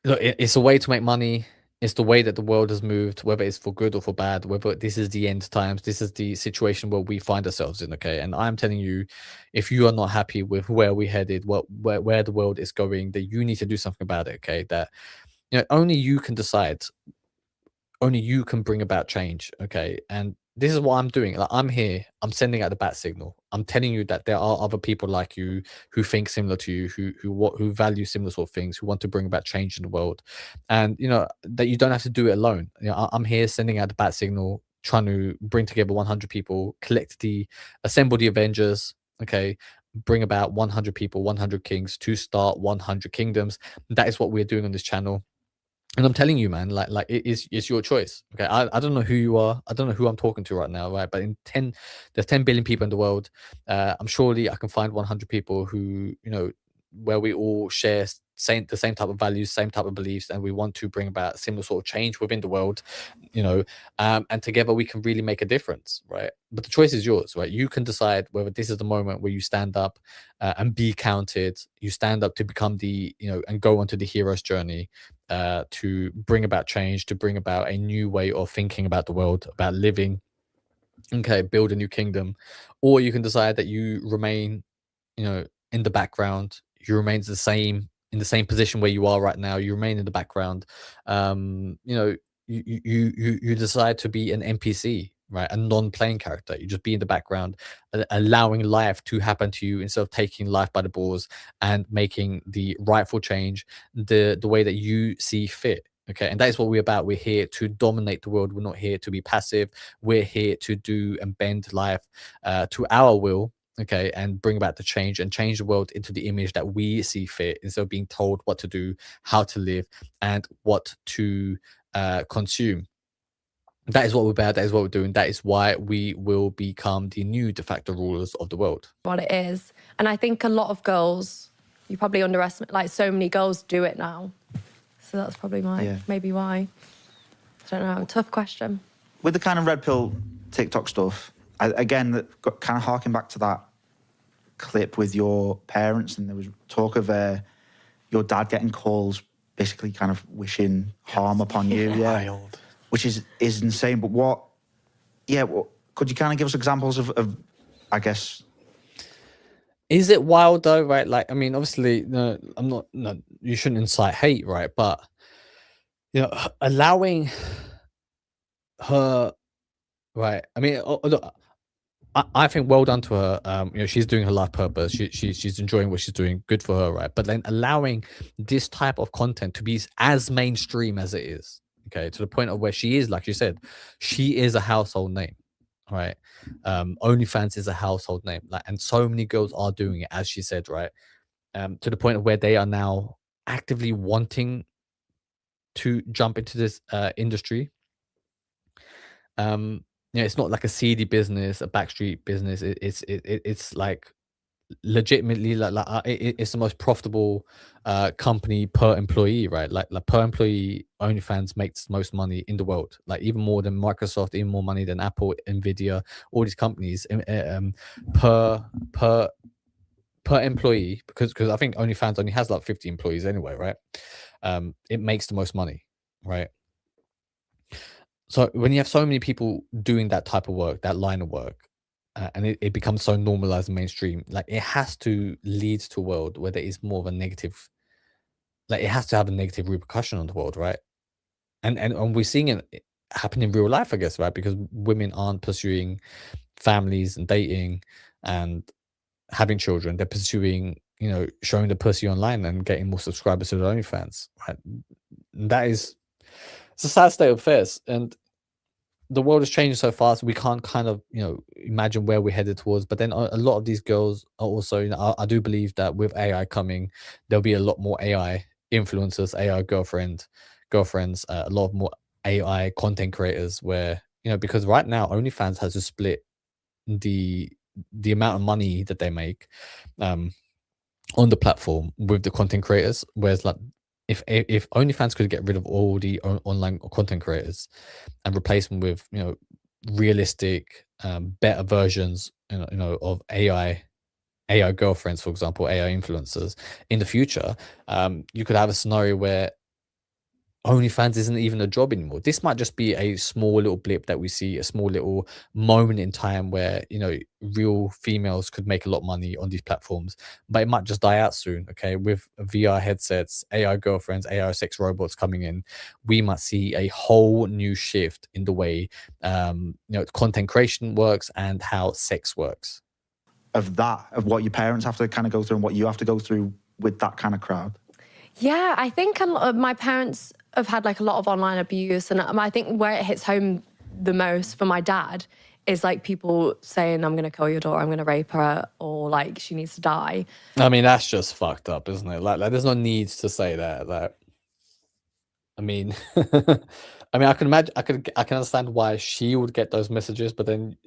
it's a way to make money. It's the way that the world has moved, whether it's for good or for bad, whether this is the end times, this is the situation where we find ourselves in, okay? And I'm telling you, if you are not happy with where we headed, where the world is going, that you need to do something about it, okay? That, only you can decide. Only you can bring about change, okay? And this is what I'm doing. Like, I'm here. I'm sending out the bat signal. I'm telling you that there are other people like you who think similar to you, who value similar sort of things, who want to bring about change in the world, and that you don't have to do it alone. I'm here sending out the bat signal, trying to bring together 100 people, assemble the Avengers, okay, bring about 100 people, 100 kings to start 100 kingdoms. That is what we're doing on this channel. And I'm telling you, man, like it's your choice. Okay. I don't know who you are. I don't know who I'm talking to right now, right? But there's 10 billion people in the world. I'm surely I can find 100 people who, where we all share the same type of values, same type of beliefs, and we want to bring about similar sort of change within the world, and together we can really make a difference, right? But the choice is yours, right? You can decide whether this is the moment where you stand up and be counted. You stand up to become and go onto the hero's journey, to bring about change, to bring about a new way of thinking about the world, about living, okay, build a new kingdom. Or you can decide that you remain, in the background. You remain in the same position where you are right now. You remain in the background. You decide to be an NPC, right? A non-playing character. You just be in the background, allowing life to happen to you instead of taking life by the balls and making the rightful change the way that you see fit. Okay, and that is what we're about. We're here to dominate the world. We're not here to be passive. We're here to do and bend life to our will, okay, and bring about the change and change the world into the image that we see fit instead of being told what to do, how to live, and what to consume. That is what we're about. That is what we're doing. That is why we will become the new de facto rulers of the world. What it is. And I think a lot of girls, you probably underestimate, like so many girls do it now. So that's probably maybe why. I don't know. Tough question. With the kind of red pill TikTok stuff, again, kind of harking back to that clip with your parents, and there was talk of your dad getting calls, basically kind of wishing harm upon you. Wild. Which is insane. But could you kind of give us examples of I guess? Is it wild though, right? Like, I mean, obviously, no, you shouldn't incite hate, right? But, you know, allowing her, right? I mean, look, I think well done to her. You know, she's doing her life purpose. She's enjoying what she's doing. Good for her, right? But then allowing this type of content to be as mainstream as it is, okay, to the point of where she is, like you said, she is a household name. Right, OnlyFans is a household name, like, and so many girls are doing it, as she said, right, to the point of where they are now actively wanting to jump into this industry. You know, it's not like a seedy business, a backstreet business. It's like legitimately it's the most profitable company per employee, right? Like per employee, OnlyFans makes most money in the world, like even more than Microsoft, even more money than Apple, Nvidia, all these companies per employee, because I think OnlyFans only has like 50 employees anyway, right? It makes the most money, right? So when you have so many people doing that type of work, that line of work, and it becomes so normalized and mainstream, like it has to lead to a world where there is more of a negative, like it has to have a negative repercussion on the world, right? And we're seeing it happen in real life, I guess, right? Because women aren't pursuing families and dating and having children. They're pursuing, you know, showing the pussy online and getting more subscribers to their OnlyFans, right? It's a sad state of affairs, and the world is changing so fast. We can't kind of, you know, imagine where we're headed towards. But then a lot of these girls are also, you know, I do believe that with AI coming, there'll be a lot more AI influencers, AI girlfriends, a lot more AI content creators. Where, you know, because right now OnlyFans has to split the amount of money that they make on the platform with the content creators, whereas like if OnlyFans could get rid of all the online content creators and replace them with, you know, realistic, better versions, you know, of AI girlfriends, for example, AI influencers in the future, you could have a scenario where OnlyFans isn't even a job anymore. This might just be a small little blip that we see, a small little moment in time where, you know, real females could make a lot of money on these platforms, but it might just die out soon. Okay, with VR headsets, AI girlfriends, AI sex robots coming in, we might see a whole new shift in the way, you know, content creation works and how sex works. Of what your parents have to kind of go through and what you have to go through with that kind of crowd. Yeah, I think a lot of my parents have had like a lot of online abuse, and I think where it hits home the most for my dad is like people saying, I'm going to kill your daughter, I'm going to rape her, or like she needs to die. I mean, that's just fucked up, isn't it? Like there's no need to say that. Like, I mean, I mean, I can imagine, I can understand why she would get those messages, but then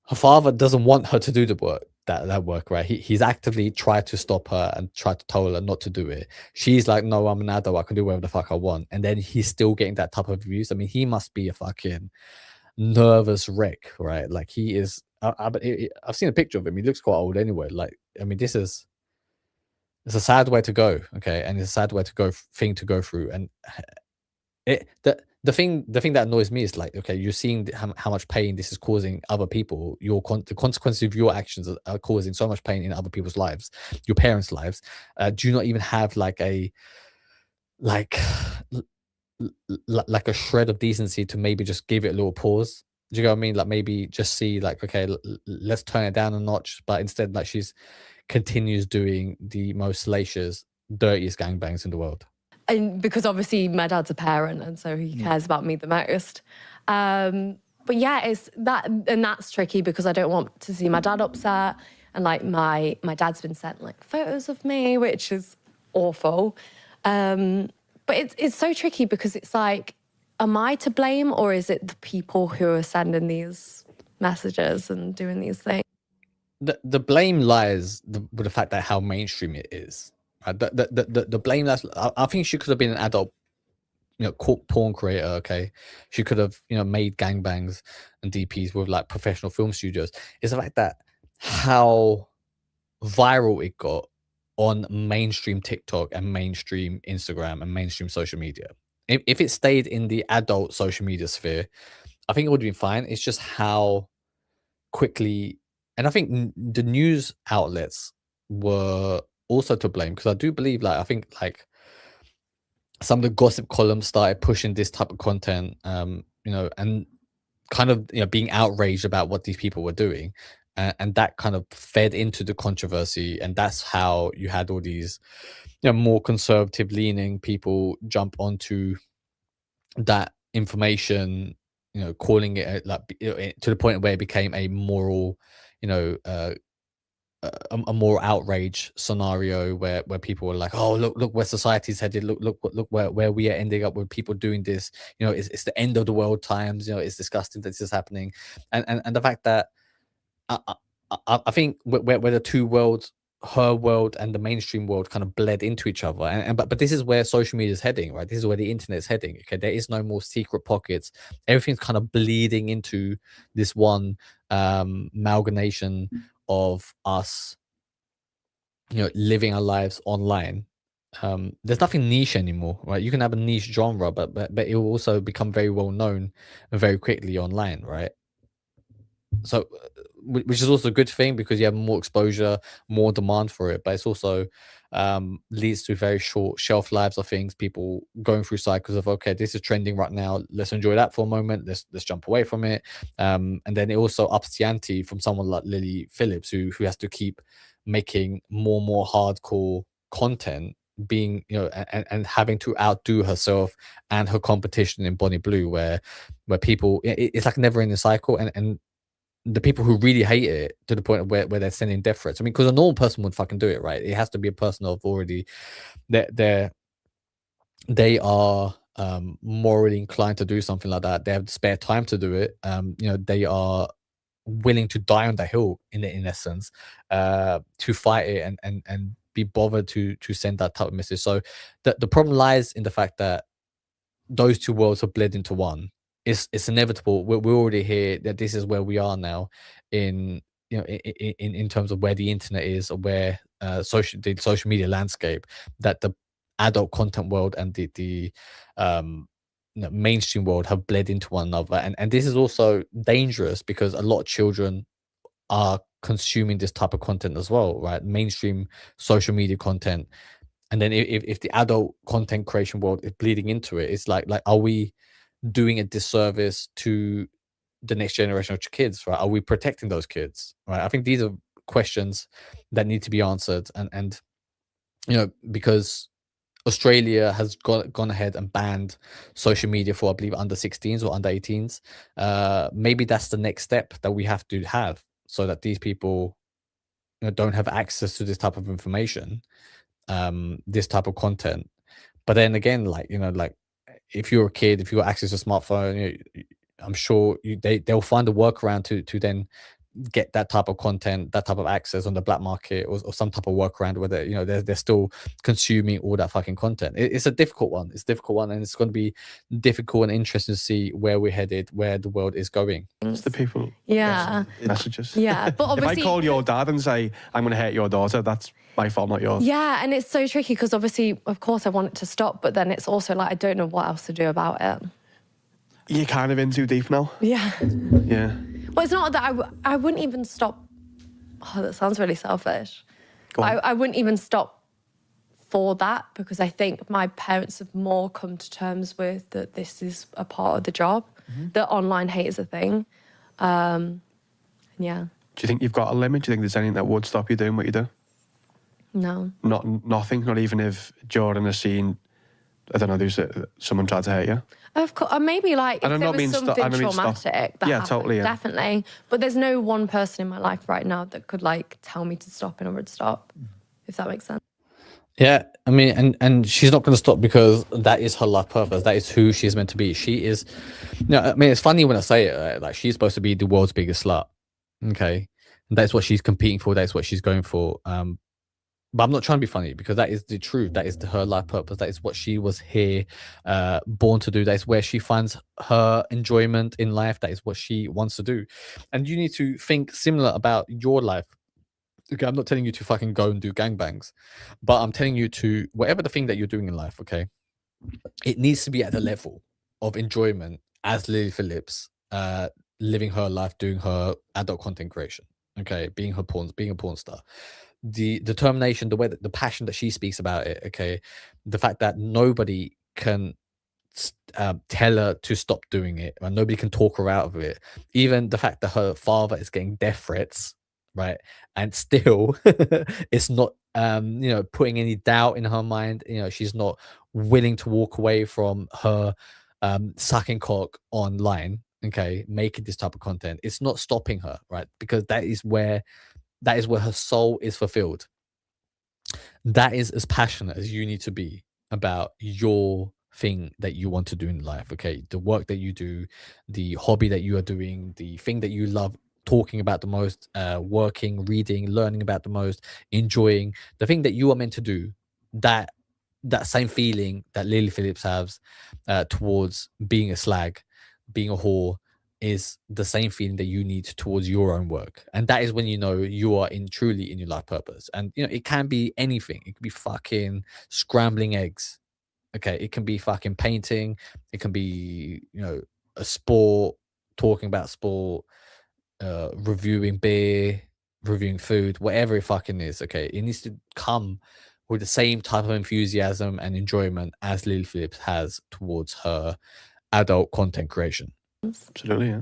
her father doesn't want her to do the work, that work, right? He's actively tried to stop her and tried to tell her not to do it. She's like, no, I'm an adult, I can do whatever the fuck I want. And then he's still getting that type of abuse. I mean, he must be a fucking nervous wreck, right? Like he is. I've seen a picture of him. He looks quite old anyway. Like, I mean, it's a sad way to go, okay, and it's a sad way to go to go through. And the thing that annoys me is like, okay, you're seeing how much pain this is causing other people. The consequences of your actions are causing so much pain in other people's lives, your parents' lives. Do you not even have like a like a shred of decency to maybe just give it a little pause Do you know what I mean? Like maybe just see like, okay, let's turn it down a notch. But instead, like she's continues doing the most salacious, dirtiest gangbangs in the world. And because obviously my dad's a parent, and so he cares about me the most. But yeah, it's that, and that's tricky because I don't want to see my dad upset. And like my dad's been sent like photos of me, which is awful. But it's so tricky because it's like, am I to blame, or is it the people who are sending these messages and doing these things? The blame lies with the fact that how mainstream it is. Right? The blame lies. I think she could have been an adult, porn creator. Okay, she could have made gangbangs and DPs with like professional film studios. It's the fact that how viral it got on mainstream TikTok and mainstream Instagram and mainstream social media. If it stayed in the adult social media sphere, I think it would have been fine. It's just how quickly, and I think the news outlets were also to blame, because I do believe, like, I think like some of the gossip columns started pushing this type of content, and kind of being outraged about what these people were doing, and that kind of fed into the controversy, and that's how you had all these more conservative leaning people jump onto that information, calling it to the point where it became a moral, a more outrage scenario where people were like, oh, look where society's headed, look where we are ending up with people doing this, it's the end of the world times, it's disgusting that this is happening. And the fact that I think where the two worlds, her world and the mainstream world, kind of bled into each other, but this is where social media is heading, right? This is where the internet is heading. Okay, there is no more secret pockets. Everything's kind of bleeding into this one amalgamation of us, living our lives online. There's nothing niche anymore, right? You can have a niche genre, but it will also become very well known very quickly online, right? So which is also a good thing, because you have more exposure, more demand for it, but it's also leads to very short shelf lives of things, people going through cycles of, okay, this is trending right now, let's enjoy that for a moment, let's jump away from it, and then it also ups the ante from someone like Lily Phillips, who has to keep making more and more hardcore content, being and having to outdo herself and her competition in Bonnie Blue, where people, it's like never ending cycle, and the people who really hate it to the point where they're sending death threats. I mean, because a normal person would fucking do it, right? It has to be a person of already they are morally inclined to do something like that. They have spare time to do it. They are willing to die on the hill in essence, to fight it and be bothered to send that type of message. So the problem lies in the fact that those two worlds have bled into one. It's inevitable. We're already here. That this is where we are now, in in terms of where the internet is, or where the social media landscape. That the adult content world and the mainstream world have bled into one another, and this is also dangerous because a lot of children are consuming this type of content as well, right? Mainstream social media content. And then if the adult content creation world is bleeding into it, it's like are we doing a disservice to the next generation of kids, right? Are we protecting those kids, right? I think these are questions that need to be answered, and because Australia has gone ahead and banned social media for, I believe, under 16s or under 18s. Maybe that's the next step that we have to have, so that these people don't have access to this type of information, this type of content. But then again, like if you're a kid, if you got access to a smartphone, I'm sure they'll find a workaround to then get that type of content, that type of access on the black market, or some type of workaround where they're still consuming all that fucking content. It's a difficult one. It's a difficult one, and it's going to be difficult and interesting to see where we're headed, where the world is going. It's the people. Yeah. Messages. Yeah, but obviously, if I call your dad and say I'm going to hate your daughter, that's my fault, not yours. Yeah, and it's so tricky because obviously, of course, I want it to stop, but then it's also like I don't know what else to do about it. You're kind of in too deep now. Yeah. Yeah. Well, it's not that I wouldn't even stop. Oh, that sounds really selfish. Go on. I wouldn't even stop for that, because I think my parents have more come to terms with that this is a part of the job, that online hate is a thing. Yeah. Do you think you've got a limit? Do you think there's anything that would stop you doing what you do? No. Nothing. Not even if during a scene, I don't know, there's someone tried to hurt you. Of course, or maybe like if there was something traumatic that happened, totally, yeah. definitely. But there's no one person in my life right now that could like tell me to stop and I would stop, if that makes sense. Yeah, I mean, and she's not going to stop because that is her life purpose. That is who she's meant to be. She is, I mean, it's funny when I say it, right? Like she's supposed to be the world's biggest slut. Okay, and that's what she's competing for. That's what she's going for. But I'm not trying to be funny because that is the truth. That is her life purpose. That is what she was here, born to do. That is where she finds her enjoyment in life. That is what she wants to do. And you need to think similar about your life. Okay, I'm not telling you to fucking go and do gangbangs, but I'm telling you to, whatever the thing that you're doing in life, okay, it needs to be at the level of enjoyment as Lily Phillips, living her life, doing her adult content creation, okay, being a porn star. The determination, the way that the passion that she speaks about it, okay, the fact that nobody can tell her to stop doing it, and nobody can talk her out of it. Even the fact that her father is getting death threats, right, and still it's not putting any doubt in her mind. She's not willing to walk away from her sucking cock online, okay, making this type of content. It's not stopping her, right, because that is where her soul is fulfilled. That is as passionate as you need to be about your thing that you want to do in life, okay? The work that you do, the hobby that you are doing, the thing that you love talking about the most, working, reading, learning about the most, enjoying, the thing that you are meant to do. That same feeling that Lily Phillips has towards being a slag, being a whore, is the same feeling that you need towards your own work. And that is when you are truly in your life purpose. And it can be anything. It could be fucking scrambling eggs, okay? It can be fucking painting. It can be a sport, talking about sport, reviewing beer, reviewing food, whatever it fucking is, okay? It needs to come with the same type of enthusiasm and enjoyment as Lily Phillips has towards her adult content creation. Absolutely, yeah.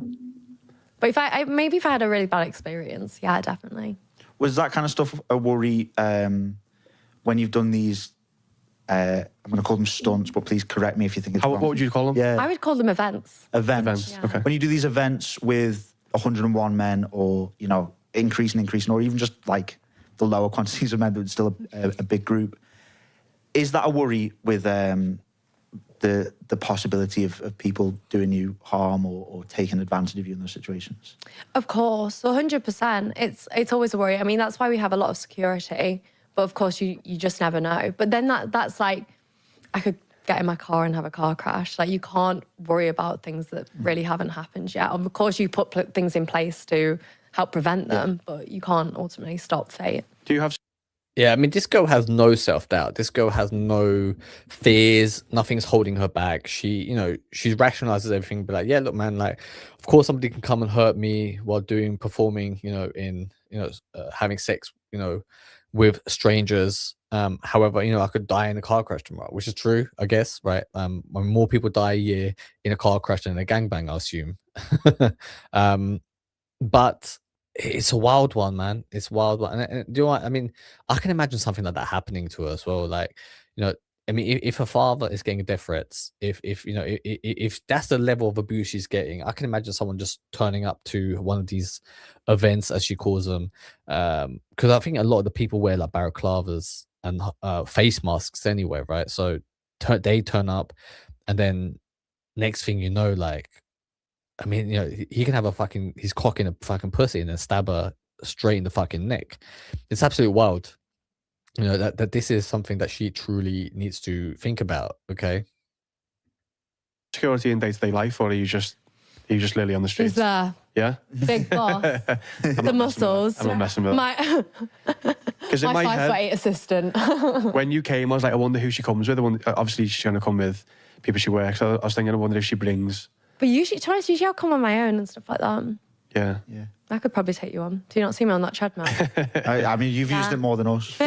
But if I had a really bad experience, yeah, definitely. Was that kind of stuff a worry when you've done these? I'm going to call them stunts, but please correct me if you think it's wrong. What would you call them? Yeah, I would call them events. Events. Yeah. Okay. When you do these events with 101 men, or increasing, or even just like the lower quantities of men, but it's still a big group. Is that a worry with the possibility of people doing you harm or taking advantage of you in those situations? Of course, 100%. It's always a worry. I mean, that's why we have a lot of security. But of course, you just never know. But then that's like, I could get in my car and have a car crash. Like, you can't worry about things that really haven't happened yet. Of course, you put things in place to help prevent them, but you can't ultimately stop fate. Do you have... Yeah, I mean, this girl has no self-doubt. This girl has no fears. Nothing's holding her back. She rationalizes everything, but like, yeah, look, man, like, of course somebody can come and hurt me while performing, having sex, with strangers. However, I could die in a car crash tomorrow, which is true, I guess, right? When more people die a year in a car crash than in a gangbang, I assume. But it's a wild one, man. It's a wild one. And do you know what? I mean, I can imagine something like that happening to her as well. Like, I mean, if her father is getting death threats, if that's the level of abuse she's getting, I can imagine someone just turning up to one of these events, as she calls them. Because I think a lot of the people wear like balaclavas and face masks anyway, right? So they turn up, and then next thing you know, like, I mean, he can have his cock in a fucking pussy and then stab her straight in the fucking neck. It's absolutely wild. That this is something that she truly needs to think about. Okay. Security in day-to-day life, or are you just literally on the streets? Is there? Yeah. Big boss. The muscles. I'm not messing with that. Because in my 5'8" assistant. When you came, I was like, I wonder who she comes with. Obviously, she's going to come with people she works. So I was thinking, I wonder if she brings... But usually I'll come on my own and stuff like that. Yeah. I could probably take you on. Do you not see me on that treadmill? I mean, you've used it more than us.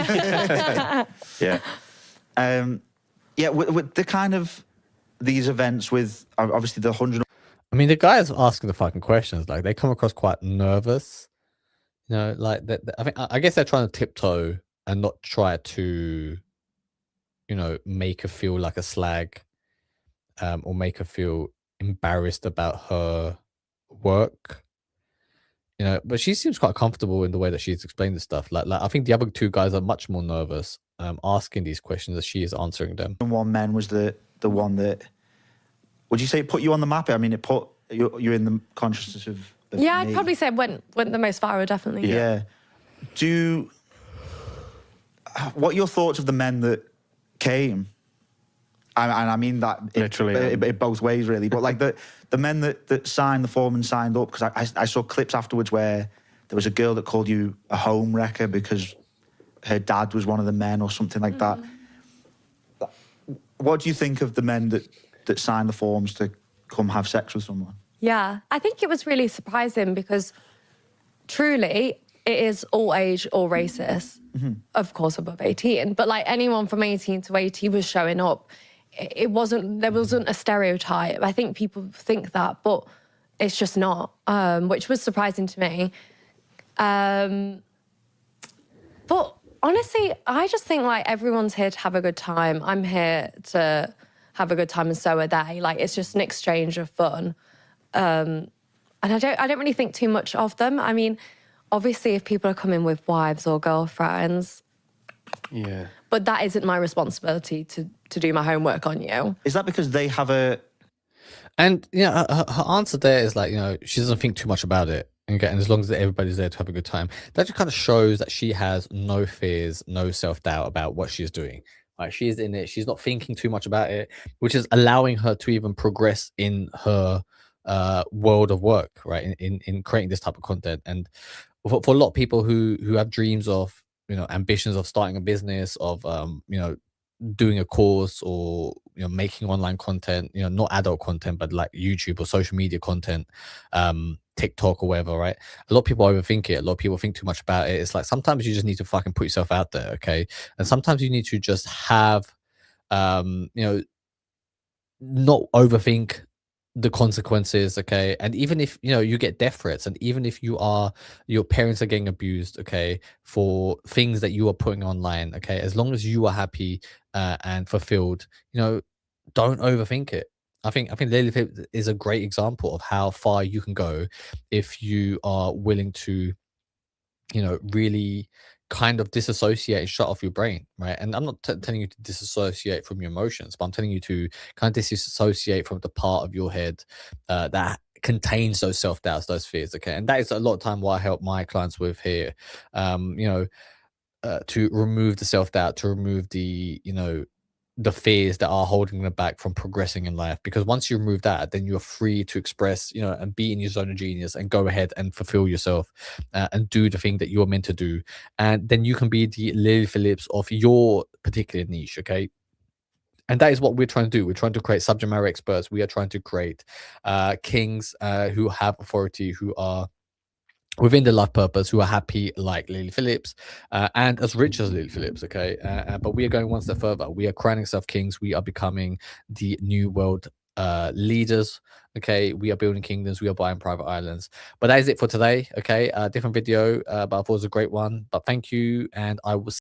Yeah. With the kind of these events with obviously the 100. I mean, the guys asking the fucking questions, like they come across quite nervous. You know, like that. I guess they're trying to tiptoe and not try to, make her feel like a slag, or make her feel embarrassed about her work. But she seems quite comfortable in the way that she's explained this stuff. Like I think the other two guys are much more nervous, asking these questions as she is answering them. And one men was the one that, would you say it put you on the map? I mean, it put you're in the consciousness of Yeah, I'd me. probably say went the most viral, definitely. Yeah. What are your thoughts of the men that came? And I mean that Literally, both ways, really. But like the men that signed the form and signed up, because I saw clips afterwards where there was a girl that called you a home wrecker because her dad was one of the men or something like that. What do you think of the men that signed the forms to come have sex with someone? Yeah, I think it was really surprising because truly it is all age, all races, of course above 18, but like anyone from 18 to 80 was showing up. There wasn't a stereotype. I think people think that, but it's just not, which was surprising to me. But honestly, I just think like everyone's here to have a good time. I'm here to have a good time and so are they. Like it's just an exchange of fun. And I don't really think too much of them. I mean, obviously if people are coming with wives or girlfriends, yeah. But that isn't my responsibility to do my homework on you. Is that because they have a... And, her answer there is like, she doesn't think too much about it. And as long as everybody's there to have a good time, that just kind of shows that she has no fears, no self-doubt about what she's doing. Like she's in it. She's not thinking too much about it, which is allowing her to even progress in her world of work, right? In creating this type of content. And for a lot of people who have dreams of, ambitions of starting a business, of, doing a course, or making online content, not adult content but like YouTube or social media content, TikTok or whatever, right? A lot of people overthink it. A lot of people think too much about it. It's like sometimes you just need to fucking put yourself out there, okay? And sometimes you need to just have, not overthink the consequences, okay? And even if you get death threats, and even if your parents are getting abused, okay, for things that you are putting online, okay, as long as you are happy and fulfilled, don't overthink it. I think Lily Phillips is a great example of how far you can go if you are willing to really kind of disassociate and shut off your brain, right? And I'm not telling you to disassociate from your emotions, but I'm telling you to kind of disassociate from the part of your head that contains those self-doubts, those fears, okay? And that is a lot of time what I help my clients with here, to remove the self-doubt, to remove the fears that are holding them back from progressing in life. Because once you remove that, then you're free to express, and be in your zone of genius and go ahead and fulfill yourself, and do the thing that you're meant to do. And then you can be the Lily Phillips of your particular niche, okay? And that is what we're trying to do. We're trying to create subject matter experts. We are trying to create kings who have authority, who are within the life purpose, who are happy like Lily Phillips, and as rich as Lily Phillips, okay? But we are going one step further. We are crowning ourselves kings. We are becoming the new world leaders, okay? We are building kingdoms. We are buying private islands. But that is it for today, okay? Different video, but I thought it was a great one. But thank you, and I will